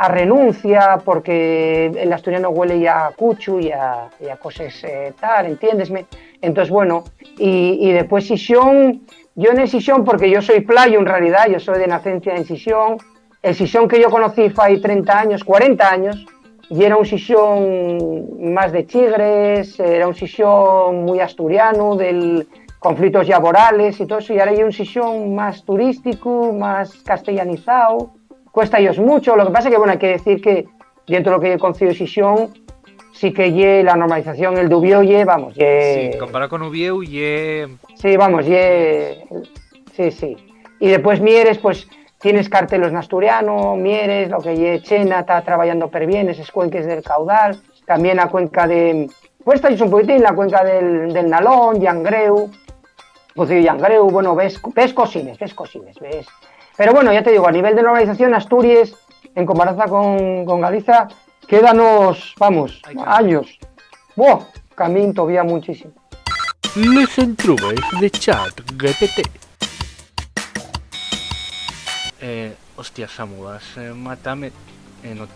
renuncia porque el asturiano huele ya a cuchu y a cosas tal, ¿entiendesme? Entonces, bueno, y después Sisión, yo en el Sisión, porque yo soy playo en realidad, yo soy de nacencia en Sisión, el Sisión que yo conocí fue hace 30 años, 40 años, y era un Sisión más de chigres, era un Sisión muy asturiano, del conflictos laborales y todo eso, y ahora hay un Sisión más turístico, más castellanizado, cuesta ellos mucho. Lo que pasa es que, bueno, hay que decir que dentro de lo que he conocido Sisión, sí que la normalización, el de Ubieu, vamos, Sí, comparado con Ubieu, sí, vamos, sí. Y después Mieres, pues, tienes cartelos en asturiano, Mieres, lo que Chena está trabajando per bien, esos cuenques del caudal, también la cuenca de... Cuesta un poquitín la cuenca del Nalón, Llangreu, bueno, ves cosines, ves. Pero bueno, ya te digo, a nivel de normalización, Asturias, en comparación con Galicia, quédanos, vamos, años. ¡Buah! Camín todavía muchísimo. Les entrubes de chat GPT. Hostia, Samu, mátame.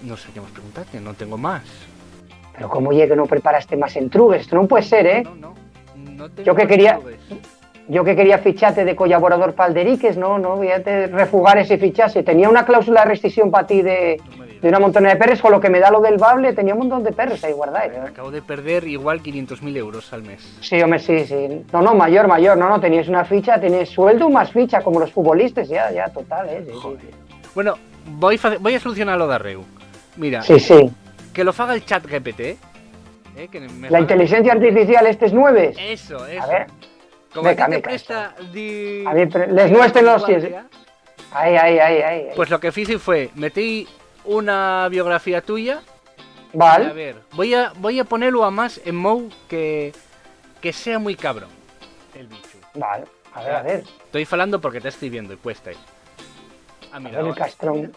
No sé qué más preguntarte, no tengo más. Pero ¿cómo que no preparaste más entrubes? Esto no puede ser, ¿eh? No tengo Yo que más quería... entrubes. Yo que quería ficharte de colaborador para Alderiques, no, voy a refugar ese fichaje. Tenía una cláusula de rescisión para ti de... No me digas. de una montón de perros, con lo que me da lo del bable, tenía un montón de perros ahí guardados. Acabo de perder igual 500.000 euros al mes. Sí, hombre, sí. No, mayor, no, tenías una ficha, tenías sueldo más ficha, como los futbolistas, ya, total, sí. Bueno, voy a solucionarlo de arreu. Mira, Sí. que lo haga el chat GPT. La inteligencia artificial, estos 9. Eso. A ver. Como a ti te meca, presta A mí, les nuestros los que... Ahí. Pues lo que hice fue, metí una biografía tuya. Vale. A ver, voy a ponerlo a más en mode que sea muy cabrón. El bicho. Vale, a ver. Estoy falando porque te estoy viendo y cuesta ahí. Mira, el castrón.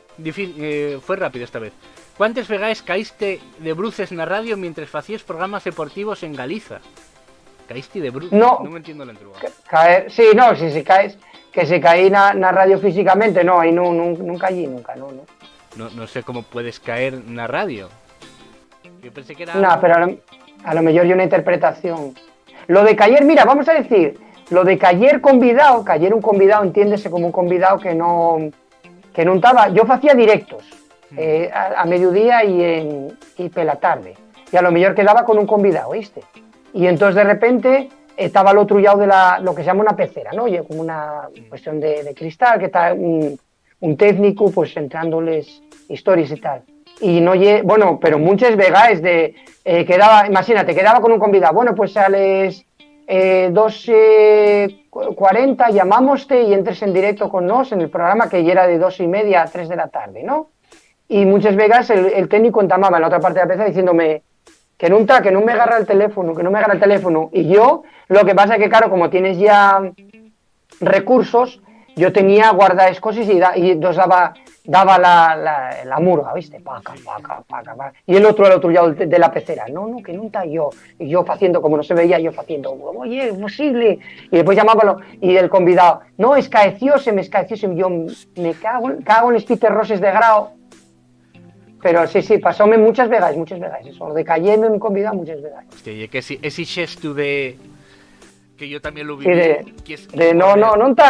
fue rápido esta vez. ¿Cuántas veces caíste de bruces na radio mientras facías programas deportivos en Galiza? ¿Caíste de bruces? No me entiendo la entruga. Caer, sí, no, si caes, que se caí na radio físicamente, no, ahí nunca allí, nunca, no. No sé cómo puedes caer na radio. Yo pensé que era... No, pero a lo mejor hay una interpretación. Lo de caer, mira, vamos a decir, lo de caer un convidado, entiéndese como un convidado que no estaba, yo hacía directos a mediodía y pela tarde, y a lo mejor quedaba con un convidado, ¿viste? Y entonces de repente estaba al otro lado de lo que se llama una pecera, ¿no? Oye, como una cuestión de cristal, que está un técnico pues entrándoles historias y tal. Y no bueno, pero muchas veces imagínate, quedaba con un convidado, bueno, pues a las 2:40 llamámoste y entres en directo con nos en el programa, que ya era de 2:30 a 3 de la tarde, ¿no? Y muchas veces el técnico entamaba en la otra parte de la pecera diciéndome que no me agarra el teléfono, y yo, lo que pasa es que claro, como tienes ya recursos, yo tenía guardadas cosas y entonces daba la murga, ¿viste? Paca. Y el otro lado de la pecera, no, que no está yo. Y yo haciendo, como no se veía, yo haciendo, oye, es posible. Y después llamábalo, y el convidado, no, escaecióse. Yo me cago en los piterroses de grau. Pero sí, pasóme muchas veces, eso, de cayendo en un convidado muchas veces. Hostia, y que ese gesto de... que yo también lo viví. Sí, no está,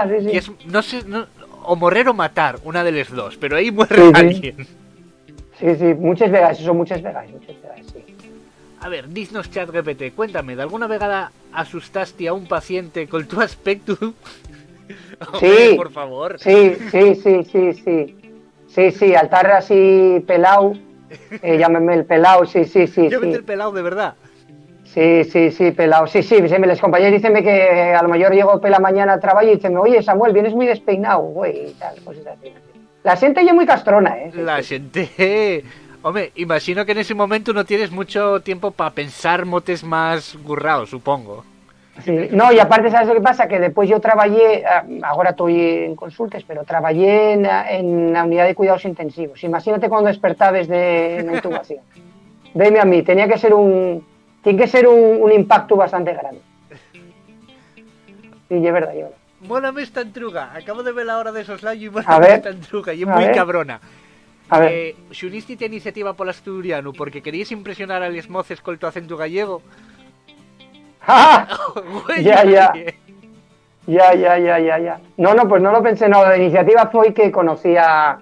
sí. Y es, no sé, o morrer o matar, una de las dos, pero ahí muere alguien. Sí, muchas veces, sí. A ver, diznos chat GPT, cuéntame, ¿de alguna vegada asustaste a un paciente con tu aspecto? Sí, por favor. Sí, al estar así pelado, llámeme el pelado, sí. Llámate el pelado, de verdad. Sí, pelado. Sí, los compañeros dicen que a lo mejor llego pela mañana a trabajo y dicen, oye, Samuel, vienes muy despeinado, güey, y tal, cosas así. La gente ya es muy castrona, ¿eh? La gente... Hombre, imagino que en ese momento no tienes mucho tiempo para pensar motes más gurraos, supongo. Sí. No, y aparte, ¿sabes lo que pasa? Que después yo trabajé, ahora estoy en consultas, pero trabajé en la unidad de cuidados intensivos. Imagínate cuando despertabas de una intubación. Veme a mí, tiene que ser un impacto bastante grande. Sí, es verdad. Mólame esta entruga. Acabo de ver la hora de soslayo y A mólame ver, esta entruga. Y es muy cabrona. A ver. Xuniste a iniciativa pola asturiano porque querías impresionar a les moces col tu acento gallego? ¡Ah! Güey, Ya. No, pues no lo pensé, no. La iniciativa fue que conocíame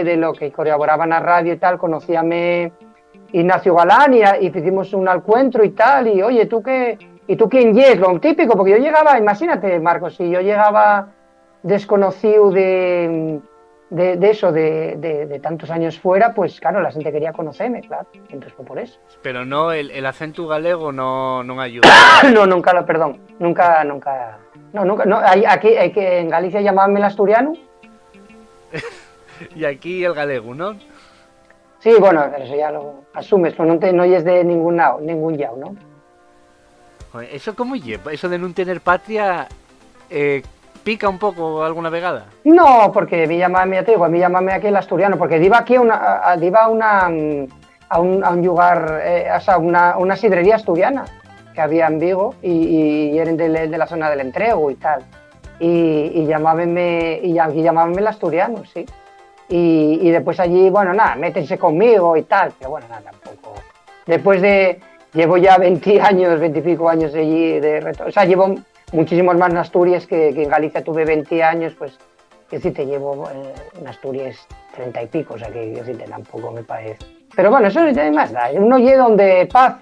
de lo que colaboraba en la radio y tal, conocíame Ignacio Galán y hicimos un encuentro y tal, y oye, ¿tú quién es? Lo típico, porque yo llegaba, imagínate, Marcos, si yo llegaba desconocido de tantos años fuera, pues claro, la gente quería conocerme, claro, entonces fue por eso. Pero no, el acento galego no ayuda. No, nunca, aquí en Galicia llamaban el asturiano. Y aquí el galego, ¿no? Sí, bueno, pero eso ya lo asumes, pero no es de ningún yao, ¿no? Joder, ¿eso cómo lleva? ¿Eso de no tener patria pica un poco alguna vegada? No, porque a mí llamame aquí el asturiano, porque iba aquí a un lugar, o sea, una sidrería asturiana que había en Vigo y eran de la zona del Entrego y tal. Y llamábanme el asturiano, sí. Y después allí, bueno, nada, métense conmigo y tal, pero bueno, nada, tampoco. Llevo ya 20 y pico años allí o sea, llevo muchísimos más en Asturias que en Galicia tuve 20 años, pues, es decir, te llevo en Asturias 30 y pico, o sea que yo sí tampoco me parece. Pero bueno, eso además da, uno llega donde paz,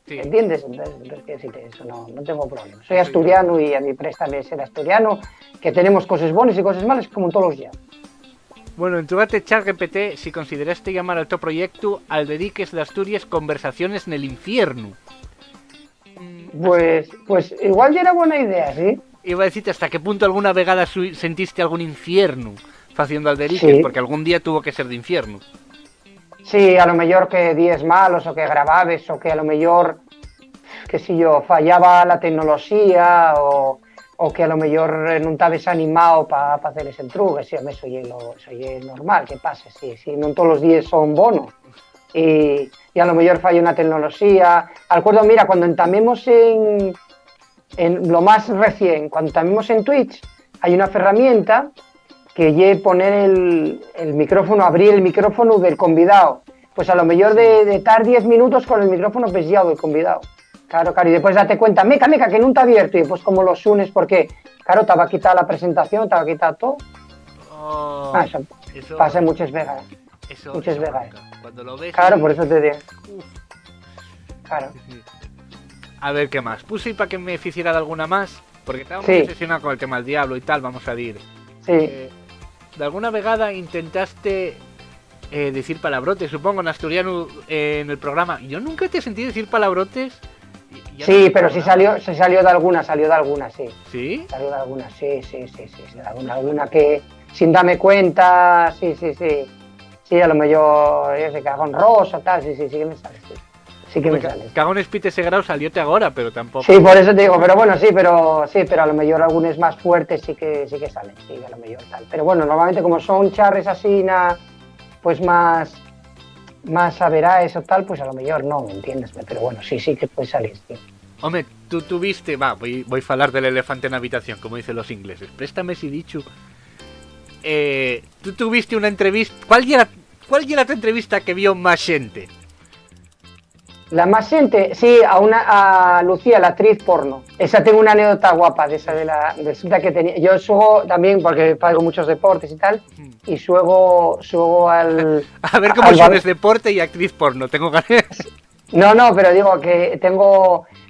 Sí. ¿entiendes? Entonces, eso no tengo problema. Soy asturiano y a mí préstame ser asturiano, que tenemos cosas buenas y cosas malas como en todos los días. Bueno, en tu debate ChatGPT, si consideraste llamar al teu proyecto al dediques de Asturias conversaciones en el infierno. Pues igual ya era buena idea, ¿sí? Iba a decirte hasta qué punto alguna vegada sentiste algún infierno haciendo alderiques, Sí. porque algún día tuvo que ser de infierno. Sí, a lo mejor que días malos o que grababes o que a lo mejor, que si yo, fallaba la tecnología o que a lo mejor no estabas animado para hacer ese truque, sí, eso es normal, que pase, sí, no todos los días son bonos. Y a lo mejor falla una tecnología. Acuerdo, mira, cuando entamemos en lo más recién, cuando entamemos en Twitch, hay una herramienta que lle poner el micrófono, abrir el micrófono del convidado. Pues a lo mejor de estar 10 minutos con el micrófono pillado del convidado. Claro, y después date cuenta, meca, que no está abierto, y después como los unes, porque, claro, te va a quitar la presentación, te va a quitar todo. Oh, Eso pasa muchas veces. Muchas veces. Cuando lo ves... Claro, por eso te digo. Claro. A ver, ¿qué más? Puse para que me hiciera de alguna más, porque estaba muy Sí. obsesionado con el tema del diablo y tal, vamos a decir. Sí. De alguna vegada intentaste decir palabrotes, supongo, en asturiano en el programa. Yo nunca te sentí decir palabrotes. Sí, pero sí salió de alguna, sí. ¿Sí? Salió de alguna, sí. Alguna que sin darme cuenta, sí. Sí, a lo mejor yo sé, cagón rosa, tal, sí que me sale, sí. Sí que me sale. Cagón espite ese grado salióte ahora, pero tampoco. Sí, por eso te digo, pero bueno, pero a lo mejor algunos más fuertes sí que salen, sí, a lo mejor tal. Pero bueno, normalmente como son charres así, pues más averaes o tal, pues a lo mejor no, ¿me entiendes? Pero bueno, sí que puede salir, sí. Hombre, tú tuviste, voy a hablar del elefante en la habitación, como dicen los ingleses. Préstame si dicho. Tú tuviste una entrevista. ¿Cuál era tu entrevista que vio más gente? La más gente, sí, a Lucía, la actriz porno. Esa tengo una anécdota guapa de esa resulta que tenía. Yo subo también, porque hago muchos deportes y tal, y subo al... A ver cómo subes deporte y actriz porno, tengo ganas. No, pero digo que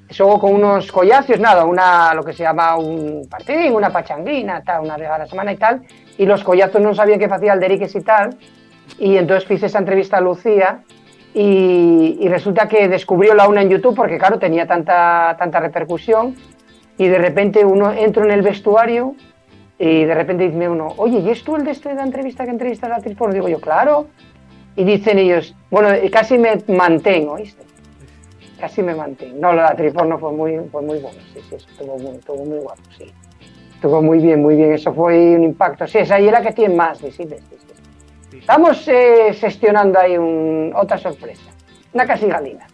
subo con unos collazos, lo que se llama un partín, una pachanguina, tal, una vez a la semana y tal, y los collazos no sabían qué hacía alderiques y tal, y entonces hice esa entrevista a Lucía, y resulta que descubrió la una en YouTube porque claro tenía tanta repercusión, y de repente entro en el vestuario y de repente dice uno, oye, ¿y es tú el de la entrevista que entrevistas a la actriz porno? Digo yo, claro, y dicen ellos, bueno, casi me mantengo, ¿viste? Casi me mantengo. No, la actriz porno fue muy bueno, sí, estuvo muy guapo, sí. Estuvo muy bien, eso fue un impacto. Sí, esa y es la que tiene más visitas, sí. Estamos gestionando ahí otra sorpresa. Una casi galina.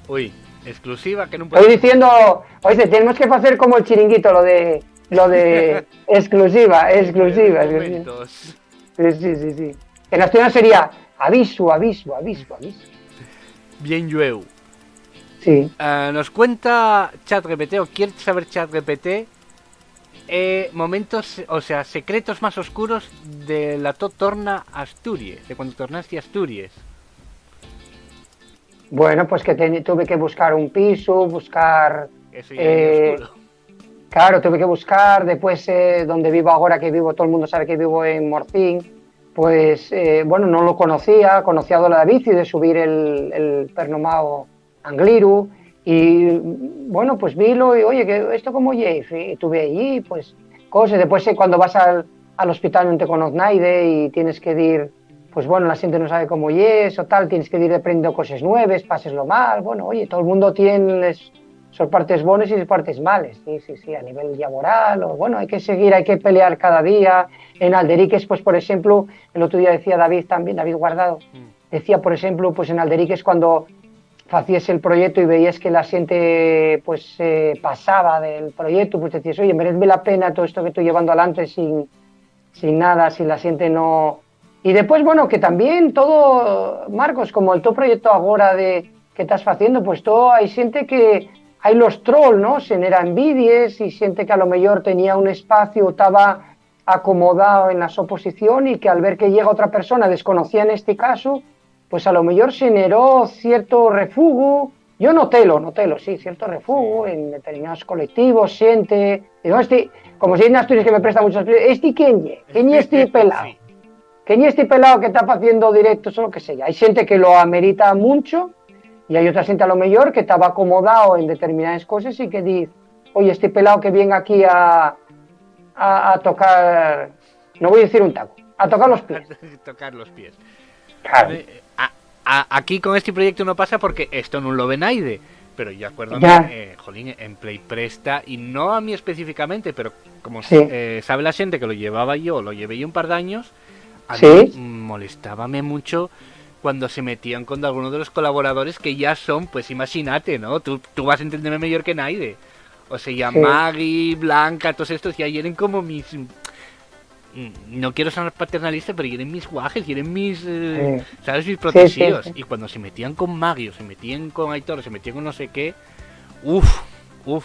Uy, exclusiva que no puedo... Estoy diciendo, oye, tenemos que hacer como el chiringuito, lo de exclusiva. Momentos. Sí. En asturiano sería aviso. Bien llueu. Sí. Nos cuenta ChatGPT, o quiere saber ChatGPT, momentos, o sea, secretos más oscuros de la torna Asturias, de cuando tornaste a Asturias. Bueno, pues que tuve que buscar un piso, Eso ya es oscuro. Claro, tuve que buscar, después donde vivo ahora, todo el mundo sabe que vivo en Morcín, pues bueno, no lo conocía de la bici, de subir el Pernomao Angliru, y bueno, pues vilo y oye, que esto como y tuve allí, pues cosas, después cuando vas al hospital no te conoce nadie y tienes que ir, pues bueno, la gente no sabe cómo es o tal, tienes que ir aprendiendo cosas nuevas, paseslo mal, bueno, oye, todo el mundo tiene sus partes buenas y sus partes malas, sí, a nivel laboral, o bueno, hay que seguir, hay que pelear cada día. En Alderiques, pues por ejemplo, el otro día decía David Guardado, decía por ejemplo, pues en Alderiques cuando hacías el proyecto y veías que la gente pues pasaba del proyecto, pues decías, oye, merece la pena todo esto que estoy llevando adelante sin nada, si la gente no... Y después, bueno, que también todo, Marcos, como el tu proyecto ahora que estás haciendo, pues todo, hay gente que hay los trolls, ¿no? Se genera envidias y siente que a lo mejor tenía un espacio, estaba acomodado en la oposición y que al ver que llega otra persona desconocida en este caso, pues a lo mejor se generó cierto refugo. Yo notelo, sí, cierto refugo en determinados colectivos, siente, digo, como si hay en Asturias que me presta muchos, ¿quién es este pelado? Sí. ¿Quién es este pelado que está haciendo directos o lo que sea? Hay gente que lo amerita mucho y hay otra gente a lo mejor que estaba acomodado en determinadas cosas y que dice, oye, este pelado que viene aquí a tocar, no voy a decir un taco, a tocar los pies. Tocar los pies. Claro. Aquí con este proyecto no pasa porque esto no lo ve nadie. Pero yo acuerdo, jolín, en Play Presta, y no a mí específicamente, pero como sabe la gente que lo llevé yo un par de años, a mí molestábame mucho cuando se metían con algunos de los colaboradores que ya son, pues imagínate, ¿no? Tú vas a entenderme mejor que nadie. O sea, Maggie, Blanca, todos estos ya eran como mis... No quiero sonar paternalista, pero eran mis guajes, eran mis... ¿sabes? Mis protegidos. Sí. Y cuando se metían con Maggie, o se metían con Aitor, o se metían con no sé qué...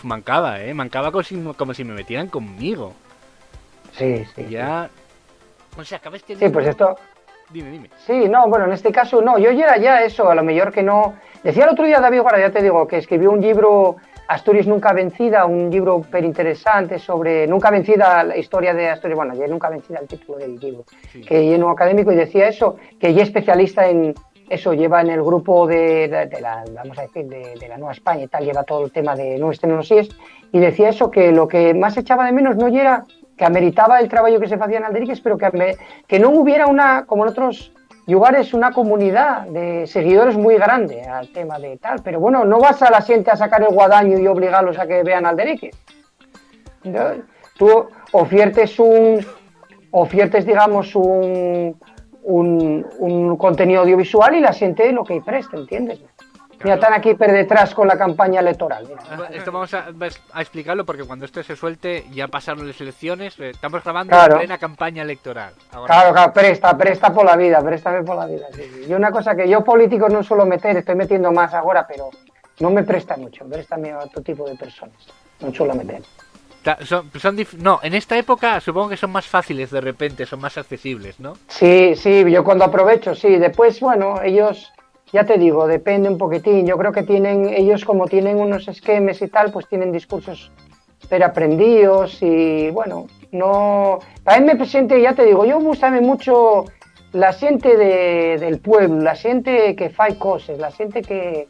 mancaba, mancaba como si me metieran conmigo. Sí. Ya... O sea, acabas de... Sí, pues esto... Dime. Sí, no, bueno, en este caso no, yo ya eso, a lo mejor que no... Decía el otro día David Guarda, ya te digo, que escribió un libro, Asturias Nunca Vencida, un libro súper interesante sobre Nunca Vencida, la historia de Asturias, bueno, ya Nunca Vencida el título del libro, que es un académico y decía eso, que ya es especialista en eso, lleva en el grupo de la, vamos a decir, de la Nueva España y tal, lleva todo el tema de nuevas tecnologías, y decía eso, que lo que más echaba de menos no era que ameritaba el trabajo que se hacía en Alderiques, pero que no hubiera una, como en otros lugares, una comunidad de seguidores muy grande al tema de tal, pero bueno, no vas a la gente a sacar el guadaño y obligarlos a que vean Alderiques. Tú ofiertes digamos, un contenido audiovisual y la gente lo que presta, ¿entiendes? Mira, están aquí por detrás con la campaña electoral. Mira. Esto vamos a explicarlo porque cuando esto se suelte ya pasaron las elecciones. Estamos grabando en plena campaña electoral. Ahora claro, presta por la vida, préstame por la vida. Sí. Y una cosa que yo políticos no suelo meter, estoy metiendo más ahora, pero no me presta mucho, préstame a otro tipo de personas, no suelo meter. No, en esta época supongo que son más fáciles de repente, son más accesibles, ¿no? Sí, yo cuando aprovecho, sí. Después, bueno, ellos... Ya te digo, depende un poquitín. Yo creo que ellos como tienen unos esquemas y tal, pues tienen discursos aprendidos y bueno, no... Para mí me presente, ya te digo, yo gustame mucho la gente del pueblo, la gente que fai cosas, la gente que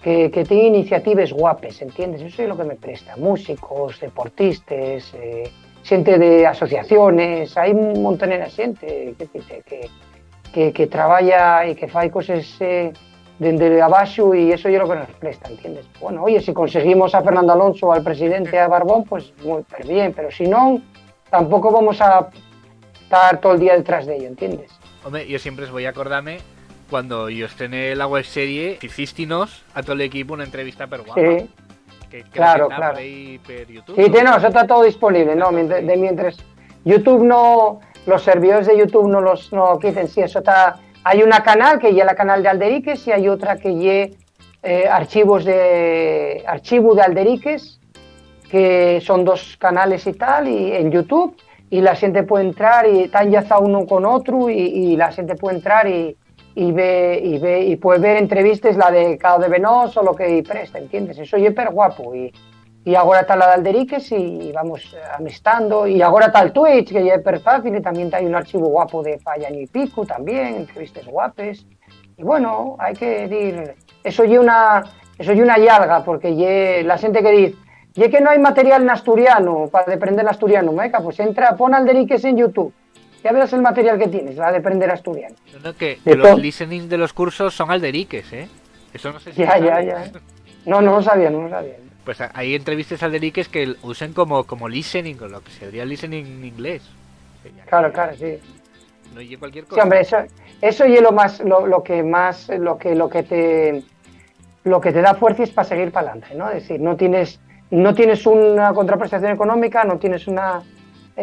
tiene iniciativas guapes, ¿entiendes? Eso es lo que me presta. Músicos, deportistas, gente de asociaciones, hay un montón de gente que trabaja y que fai cosas desde abajo y eso yo lo que nos presta, ¿entiendes? Bueno, oye, si conseguimos a Fernando Alonso, al presidente, a Barbón, pues muy bien, pero si no, tampoco vamos a estar todo el día detrás de ello, ¿entiendes? Hombre, yo siempre os voy a acordarme cuando yo estrené la webserie, hicistinos a todo el equipo una entrevista pero guapa. Sí, que claro. Por ahí por YouTube. Sí, no, eso está todo disponible, ¿no? Mientras YouTube no... Los servidores de YouTube no quiten, sí, eso está. Hay una canal que ya la canal de Alderiques y hay otra que ya archivo de Alderiques, que son dos canales y tal, y en YouTube, y la gente puede entrar y está enlazado uno con otro y la gente puede entrar y puede ver entrevistas, la de Cao de Venós o lo que presta, ¿entiendes? Eso es súper guapo y ahora está la de Alderiques y vamos amistando y ahora está el Twitch que ya es per fácil y también hay un archivo guapo de año y pico también, entrevistas guapes y bueno, hay que decir, eso es una llga porque la gente que dice que no hay material en asturiano para aprender asturiano, meca, pues pon Alderiques en YouTube, ya verás el material que tienes, la de aprender asturiano. No, que los listenings de los cursos son Alderiques, eso no sé si ya. No lo sabía. Pues hay entrevistas Alderiques que usan como listening, o lo que sería listening en inglés. Claro, sí. No oye cualquier cosa. Sí, hombre, eso es lo que te da fuerza es para seguir para adelante, ¿no? Es decir, no tienes una contraprestación económica, no tienes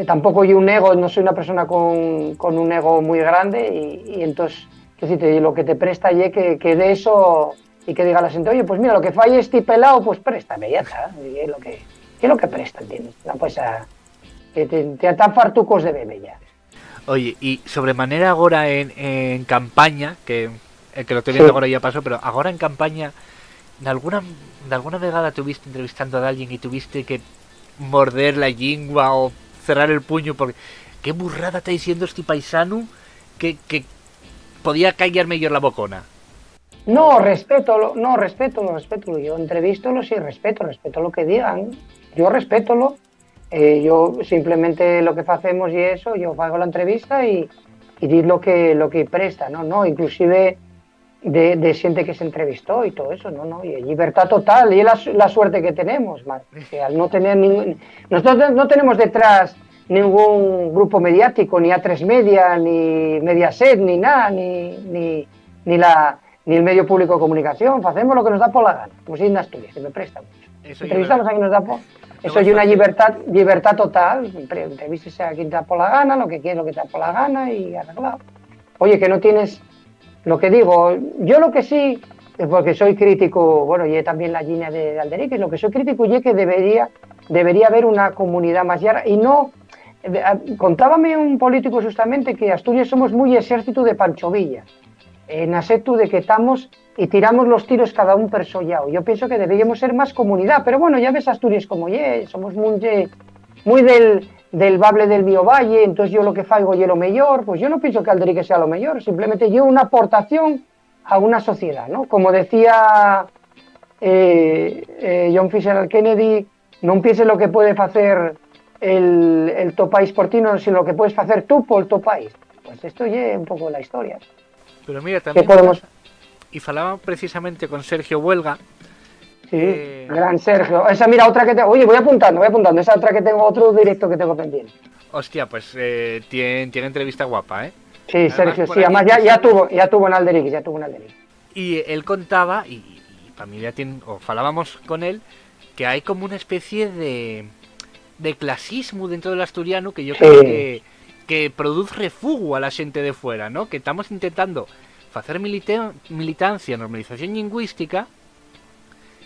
tampoco yo un ego, no soy una persona con un ego muy grande y entonces, lo que te presta es que de eso... Y que diga la gente, oye, pues mira, lo que falle este pelado, pues préstame, ya está. Y es lo que presta, ¿entiendes? No, pues que te tan fartucos de bebé ya. Oye, y sobremanera ahora en campaña, que el que lo estoy viendo Sí. ahora ya pasó, pero ahora en campaña, de alguna vegada tuviste entrevistando a alguien y tuviste que morder la lengua o cerrar el puño porque qué burrada está diciendo este paisano que podía callarme yo la bocona. No, respétolo, no, respeto. Yo entrevístolo, sí, respeto lo que digan. Yo respeto. Yo simplemente lo que hacemos y eso, yo hago la entrevista y dir lo que presta, ¿no? No, inclusive de gente que se entrevistó y todo eso, no, y libertad total, y es la suerte que tenemos, Marc, que al no tener nosotros no tenemos detrás ningún grupo mediático, ni A3 Media, ni Mediaset, ni nada, ni el medio público de comunicación, hacemos lo que nos da por la gana, como si en Asturias, que me presta mucho. Eso Entrevistamos a quien nos da por... Eso es es una fácil. libertad total, entrevístese a quien te da por la gana, lo que quieres, lo que te da por la gana y arreglado. Oye, que no tienes... Lo que digo, yo lo que sí, porque soy crítico, bueno, y también la línea de Alderique, lo que soy crítico y es que debería haber una comunidad más llarga y no... Contábame un político justamente que Asturias somos muy ejército de Pancho Villa, en aspecto de que estamos y tiramos los tiros cada un per sollao. Yo pienso que deberíamos ser más comunidad, pero bueno, ya ves Asturias como somos muy del bable del mío valle, entonces yo lo que faigo y lo mejor, pues yo no pienso que Alderique sea lo mejor, simplemente yo una aportación a una sociedad, ¿no? Como decía John Fisher Kennedy, no pienses lo que puede hacer el to país por ti, sino lo que puedes hacer tú por el to país. Pues esto es un poco la historia. Pero mira, ¿Qué también podemos...? y falaba precisamente con Sergio Huelga. Sí, gran Sergio. Esa, mira, otra que tengo. Oye, voy apuntando. Esa otra que tengo, otro directo que tengo pendiente. Hostia, pues tiene entrevista guapa, ¿eh? Sí, Además, Sergio, por sí. ahí Además, ya tuvo en Alderic, Y él contaba, y familia tiene, o falábamos con él, que hay como una especie de clasismo dentro del asturiano que yo creo que produce refugo a la gente de fuera, ¿no? Que estamos intentando hacer militancia, normalización lingüística,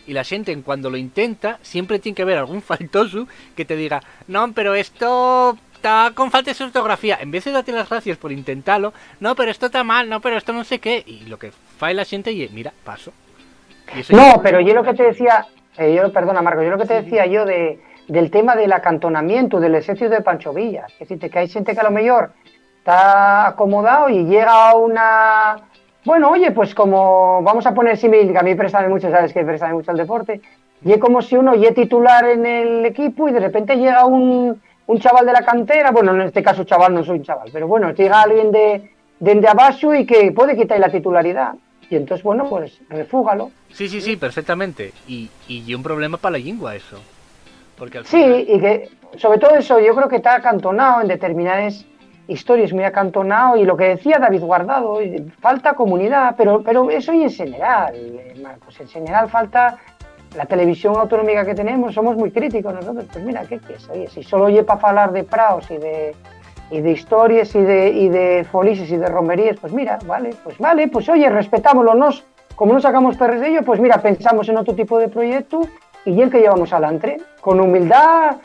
y la gente en cuando lo intenta siempre tiene que haber algún faltoso que te diga, no, pero esto está con falta de ortografía. En vez de darte las gracias por intentarlo, no, pero esto está mal, no, pero esto no sé qué, y lo que fa la gente y mira, paso. Y eso No, pero yo lo que te decía, perdona Marco, yo lo que te decía yo del tema del acantonamiento, del exercicio de Pancho Villa, es decir, que hay gente que a lo mejor está acomodado y llega a una... Bueno, oye, pues como vamos a poner símil, que a mí préstame mucho, sabes que préstame mucho el deporte, y es como si uno es titular en el equipo y de repente llega un chaval de la cantera, bueno, en este caso chaval no soy un chaval, pero bueno, llega alguien de abajo y que puede quitar la titularidad. Y entonces, bueno, pues refúgalo. Sí, perfectamente. Y un problema para la lengua eso. Porque al Sí, final... y que sobre todo eso yo creo que está acantonado en determinadas historias, muy acantonado, y lo que decía David Guardado, falta comunidad, pero eso y en general, Marcos, en general falta la televisión autonómica que tenemos, somos muy críticos nosotros, pues mira, ¿qué es? Oye, si solo oye para hablar de praos y de historias y de folises y de romerías, pues mira, vale, pues oye, respetámoslo, como no sacamos perres de ello, pues mira, pensamos en otro tipo de proyecto y el que llevamos adelante, con humildad,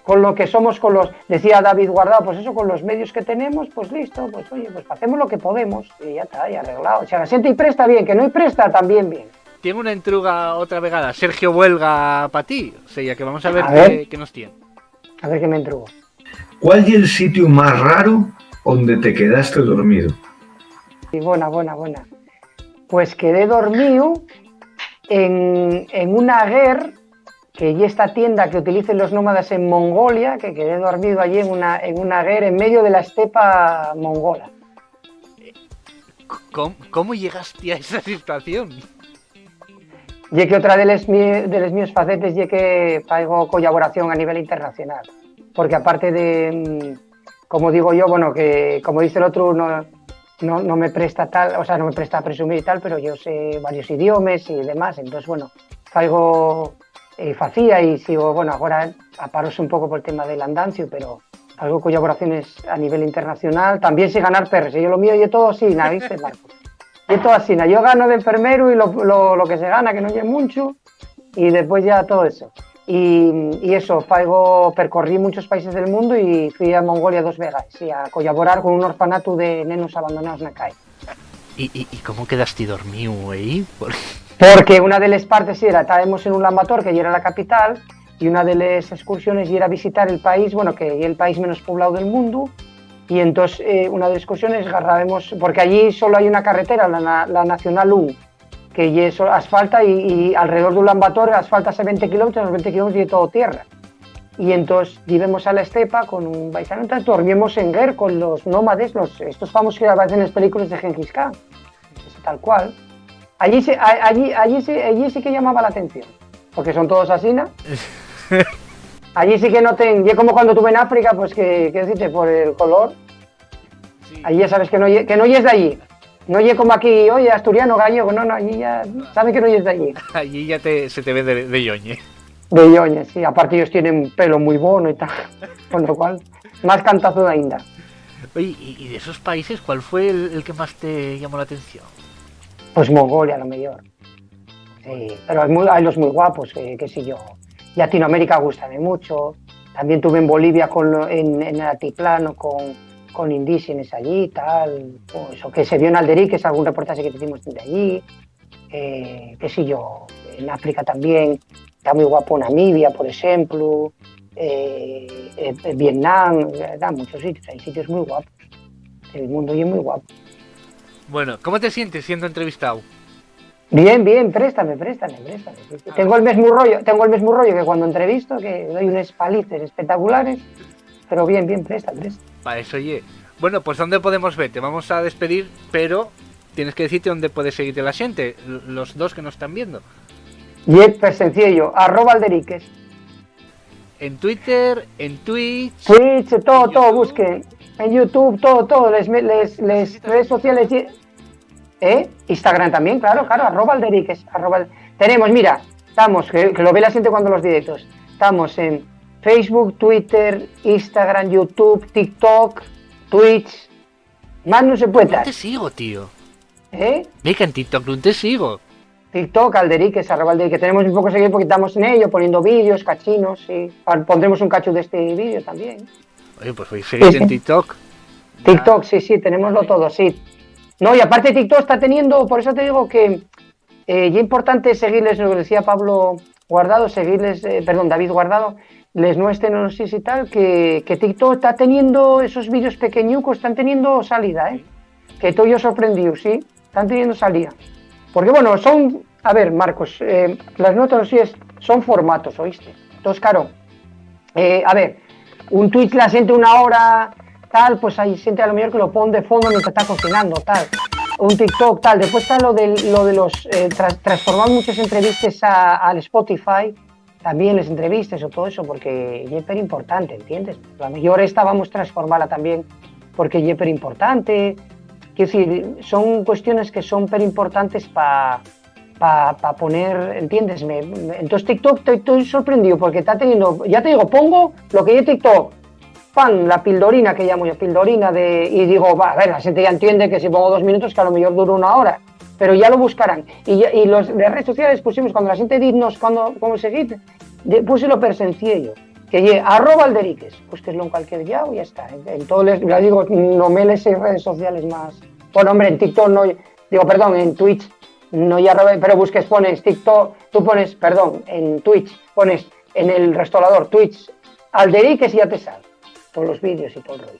con lo que somos, decía David Guardado, pues eso, con los medios que tenemos, pues listo, pues oye, pues hacemos lo que podemos y ya está, ya arreglado. O sea, la gente y presta bien, que no y presta también bien. Tiene una entruga otra vegada, Sergio Huelga para ti, o sea, ya que vamos a ver, qué nos tiene. A ver qué me entrugo. ¿Cuál es el sitio más raro donde te quedaste dormido? Y buena. Pues quedé dormido en una guerra, que y esta tienda que utilicen los nómadas en Mongolia, que quedé dormido allí en una guerra en medio de la estepa mongola. ¿Cómo llegaste a esa situación? Y que otra de los míos facetes y que hago colaboración a nivel internacional, porque aparte de, como digo yo, bueno, que como dice el otro, no me presta tal, o sea, no me presta a presumir y tal, pero yo sé varios idiomas y demás, entonces, bueno, facía y sigo, bueno, ahora aparos un pouco por el tema del andancio, pero algo colaboraciones a nivel internacional, también sé ganar perres, yo lo mío y todo así, ¿viste, Marco? Y todo así, yo gano de enfermero y lo que se gana, que no es mucho, y después ya todo eso. y eso, percorrí muchos países del mundo y fui a Mongolia 2 veces y a colaborar con un orfanato de nenos abandonados na calle. ¿Y cómo quedaste dormido ahí? Porque una de las partes era, estábamos en un Ulaanbaatar, que ya era la capital, y una de las excursiones era visitar el país, bueno, que es el país menos poblado del mundo, y entonces una de las excursiones agarrábamos, porque allí solo hay una carretera, la Nacional 1, que es asfalta y alrededor de Ulaanbaatar asfalta hace 20 kilómetros, los 20 kilómetros y todo tierra. Y entonces íbamos a la estepa con un paisano, entonces dormimos en Ger con los nómades, estos famosos que aparecen en las películas de Gengis Khan, tal cual. Allí sí que llamaba la atención, porque son todos así, ¿no? Allí sí que no yo como cuando estuve en África, pues que decirte, por el color, Sí. allí ya sabes que no es de allí. No es como aquí, oye, asturiano, gallego, no, allí ya saben que no es de allí. Allí ya se te ve de yoñe. De Ioña, sí, aparte ellos tienen pelo muy bono y tal, con lo cual, más cantazo de ainda. Oye, y de esos países, ¿cuál fue el que más te llamó la atención? Pues Mongolia, lo mejor. Sí, pero hay los muy guapos, qué sé yo. Latinoamérica gustame mucho. También tuve en Bolivia en el altiplano con indígenas allí, tal. Pues, o que se vio en Alderiques, algún reportaje que hicimos de allí. Qué sé yo, en África también. Está muy guapo Namibia, por ejemplo. Vietnam, da muchos sitios, hay sitios muy guapos. El mundo es muy guapo. Bueno, ¿cómo te sientes siendo entrevistado? Bien, préstame. Tengo el mismo rollo que cuando entrevisto, que doy unos palices espectaculares, pero bien, presta. Para eso, oye. Bueno, pues ¿dónde podemos ver? Te vamos a despedir, pero tienes que decirte dónde puedes seguirte la gente, los dos que nos están viendo. Y es sencillo, @Alderiques. En Twitter, en Twitch... Twitch, todo, busquen. En YouTube, todo, les redes sociales. Instagram también, claro, @Alderiques. Tenemos, mira, estamos, que lo ve la gente cuando los directos, estamos en Facebook, Twitter, Instagram, YouTube, TikTok, Twitch, más no se puede No dar. te sigo, tío. ¿Eh? Ve que en TikTok no te sigo. TikTok, Alderiques, @Alderiques, tenemos un poco de seguir porque estamos en ello, poniendo vídeos, cachinos, sí. Pondremos un cacho de este vídeo también. Oye, pues voy a seguirte en TikTok. TikTok, sí, tenemoslo todo, sí. No, y aparte TikTok está teniendo, por eso te digo que es importante seguirles, lo que decía Pablo Guardado, David Guardado, les nuestros y tal, que TikTok está teniendo esos vídeos pequeñucos, están teniendo salida, que todo yo sorprendido, sí, están teniendo salida. Porque bueno, a ver, Marcos, las notas son formatos, ¿oíste? Entonces, claro, a ver, un Twitch la gente 1 hora, tal, pues hay gente a lo mejor que lo pone de fondo mientras está cocinando, tal. Un TikTok, tal. Después está lo de los transformar muchas entrevistas al Spotify, también las entrevistas o todo eso, porque es súper importante, ¿entiendes? La mayor esta vamos a transformarla también porque es súper importante. Quiero decir, son cuestiones que son súper importantes para poner, ¿entiendes? Entonces TikTok estoy sorprendido porque está teniendo, ya te digo, pongo lo que yo TikTok, la pildorina que llamo yo, y digo, a ver, la gente ya entiende que si pongo 2 minutos que a lo mejor dura 1 hora, pero ya lo buscarán. Y los de redes sociales pusimos, cuando la gente dinos cómo seguir, puse lo per sencillo, que es @Alderiques, pues que es lo en cualquier ya o ya está. En todo ya digo, no me les redes sociales más. Bueno, hombre, en TikTok no, en Twitch no ya, pero pones TikTok, tú pones, en Twitch, pones en el restaurador Twitch Alderiques y ya te sale todos los vídeos y todo el rollo.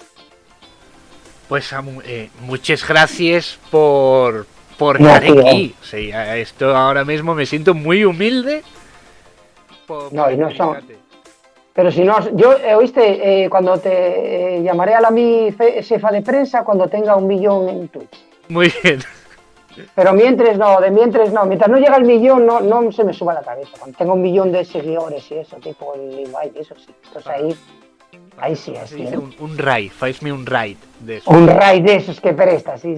Pues Samu, muchas gracias por No, estar tío. aquí. O sea, esto ahora mismo me siento muy humilde. No, y no son- fíjate. Pero si no, yo, oíste, cuando te llamaré a mi jefa de prensa cuando tenga 1 millón en Twitch. Muy bien. Pero mientras no, mientras no llega el millón, no se me suba la cabeza. Cuando tenga 1 millón de seguidores y eso, tipo el Ibai, eso sí. Pues ahí sí, Se así. dice un raid, faisme un raid de eso. Un raid de esos que presta, sí.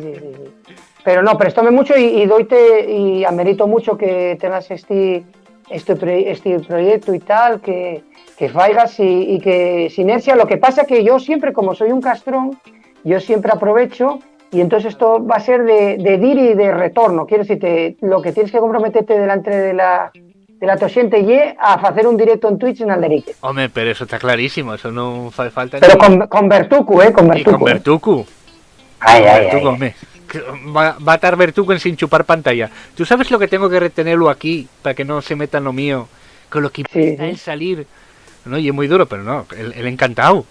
Pero no, prestóme mucho y amerito mucho que tengas este proyecto y tal, que faigas y que sinergia. Lo que pasa que yo siempre, como soy un castrón, yo siempre aprovecho y entonces esto va a ser de dir y de retorno. Quiero decirte, lo que tienes que comprometerte delante de de la tosiente y a hacer un directo en Twitch en Alderique. Home, pero eso está clarísimo, eso no fa falta Pero ni... con Bertucu, con Y con Bertucu. Bertucu. Ay, ay, Bertucu, ay. home. Va a estar Bertucu en sin chupar pantalla. ¿Tú sabes lo que tengo que retenerlo aquí para que no se meta en lo mío? Con lo que Sí, empieza sí. el salir. No, y es muy duro, pero no, él encantado.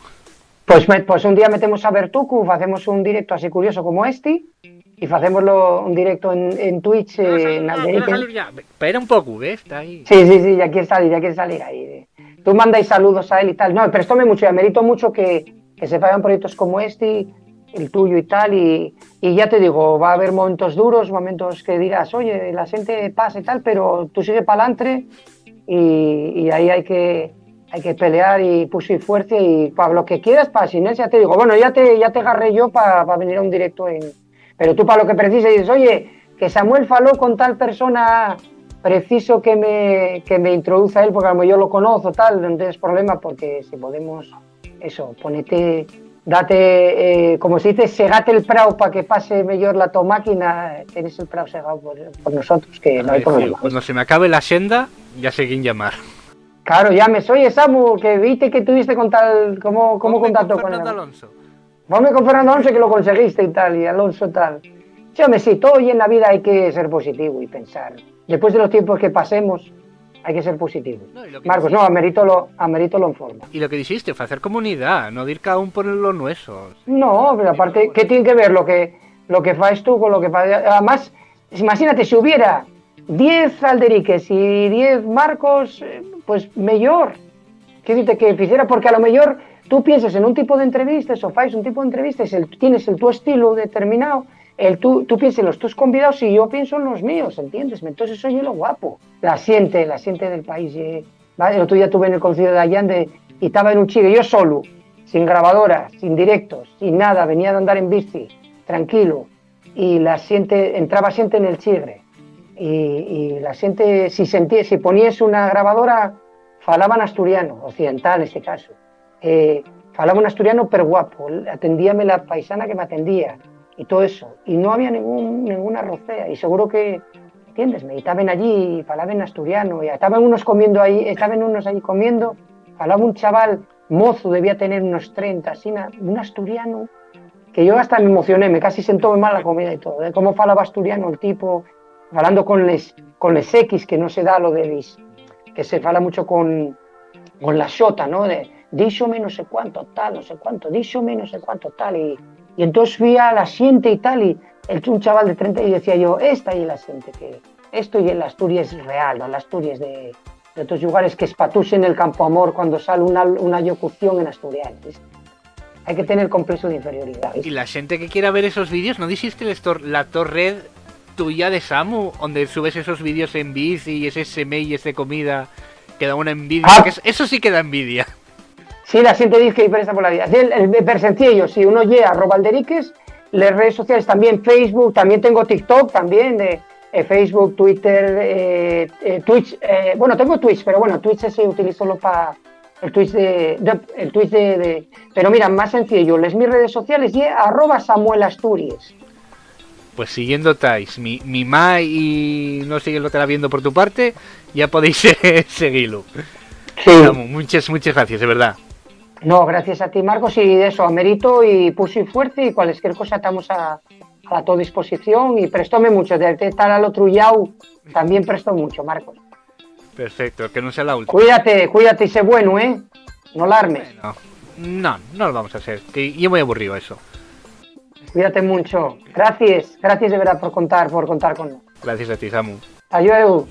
Pues un día metemos a Bertucu, hacemos un directo así curioso como este y hacemos un directo en Twitch en Alderique. Espera un poco, ¿ves? Está ahí. Sí, ya quiere salir ahí. Tú mandáis saludos a él y tal. No, pero esto me mucho, y merito mucho que se hagan proyectos como este, el tuyo y tal, y ya te digo, va a haber momentos duros, momentos que dirás, oye, la gente pasa y tal, pero tú sigue para adelante y ahí hay que pelear y puso fuerza y para lo que quieras, para sin él, ya te digo, bueno, ya te agarré yo para venir a un directo pero tú para lo que precises dices, oye, que Samuel faló con tal persona, preciso que me introduzca a él porque a lo mejor yo lo conozco, tal, no tienes problema porque si podemos, eso, date, como se dice, segate el prau para que pase mejor la tu máquina, tienes el prau segado por nosotros, que no hay problema. Cuando se me acabe la senda, ya sé quién llamar. Claro, llames, oye Samu, que viste que tuviste con tal, ¿cómo contacto con Fernando él? Alonso. Vamos con Fernando Alonso que lo conseguiste y tal, y Alonso tal. Sí, hombre, sí, todo y en la vida hay que ser positivo y pensar. Después de los tiempos que pasemos, hay que ser positivo. No, y lo que Marcos, dijiste- a mérito lo informa. Y lo que dijiste, fue hacer comunidad, no dir cada uno por los nuestros. No, pero aparte, ¿qué tiene que ver lo que haces tú con lo que fas? Además, imagínate, si hubiera 10 Alderiques y 10 Marcos, pues mejor. Quiero decirte que hiciera, porque a lo mejor tú piensas en un tipo de entrevistas o fais un tipo de entrevistas, tienes el tu estilo determinado, tú piensas en los tus convidados y yo pienso en los míos, ¿entiendes? Entonces eso es lo guapo. La siente del país. ¿Vale? El otro día tuve en el concilio de Allende y estaba en un chile, yo solo, sin grabadora, sin directos, sin nada, venía de andar en bici, tranquilo, y entraba gente en el chigre. Y la gente, si ponías una grabadora, falaban asturiano, occidental en este caso. Falaba un asturiano pero guapo, atendíame la paisana que me atendía y todo eso. Y no había ninguna rocea. Y seguro que, ¿entiendes? Me estaban allí y falaban asturiano. Y estaban unos allí comiendo. Falaba un chaval mozo, debía tener unos 30, así, un asturiano, que yo hasta me emocioné, me casi sentó mal la comida y todo. De cómo falaba asturiano el tipo, hablando con les X, que no se da lo de lis, que se fala mucho con la xota, ¿no? De díxome no sé cuánto tal, díxome no sé cuánto tal, y entonces fui a la siente y tal, y un chaval de 30 y decía yo, esta y la siente, que esto y el Asturias real, no el Asturias de otros lugares que espatuse en el Campo Amor cuando sale una locución en asturiano, ¿viste? Hay que tener complejo de inferioridad, ¿viste? Y la gente que quiera ver esos vídeos, ¿no dijiste la torre tuya de Samu, donde subes esos vídeos en bici y ese semelles de comida que da una envidia? Eso sí que da envidia. Sí, la gente dice que diferencia por la vida. El sencillo, si uno llega a @alderiques, las redes sociales también, Facebook, también tengo TikTok, también Facebook, Twitter, Twitch. Bueno, tengo Twitch, pero bueno, Twitch ese utilizo para el Twitch pero mira, más sencillo, mis redes sociales y @SamuelAsturias. Pues siguiendo Tais, mi ma y no sigue lo que está viendo por tu parte, ya podéis seguirlo. Sí. Samu, muchas gracias, de verdad. No, gracias a ti, Marcos, y de eso, amerito y puse fuerte y cualquier cosa estamos a tu disposición y prestóme mucho, de estar al otro yau, también presto mucho, Marcos. Perfecto, que no sea la última. Cuídate y sé bueno, no alarmes. Bueno, no lo vamos a hacer, que yo muy aburrido eso. Cuídate mucho. Gracias de verdad por contar con nosotros. Gracias a ti, Samu. Adiós.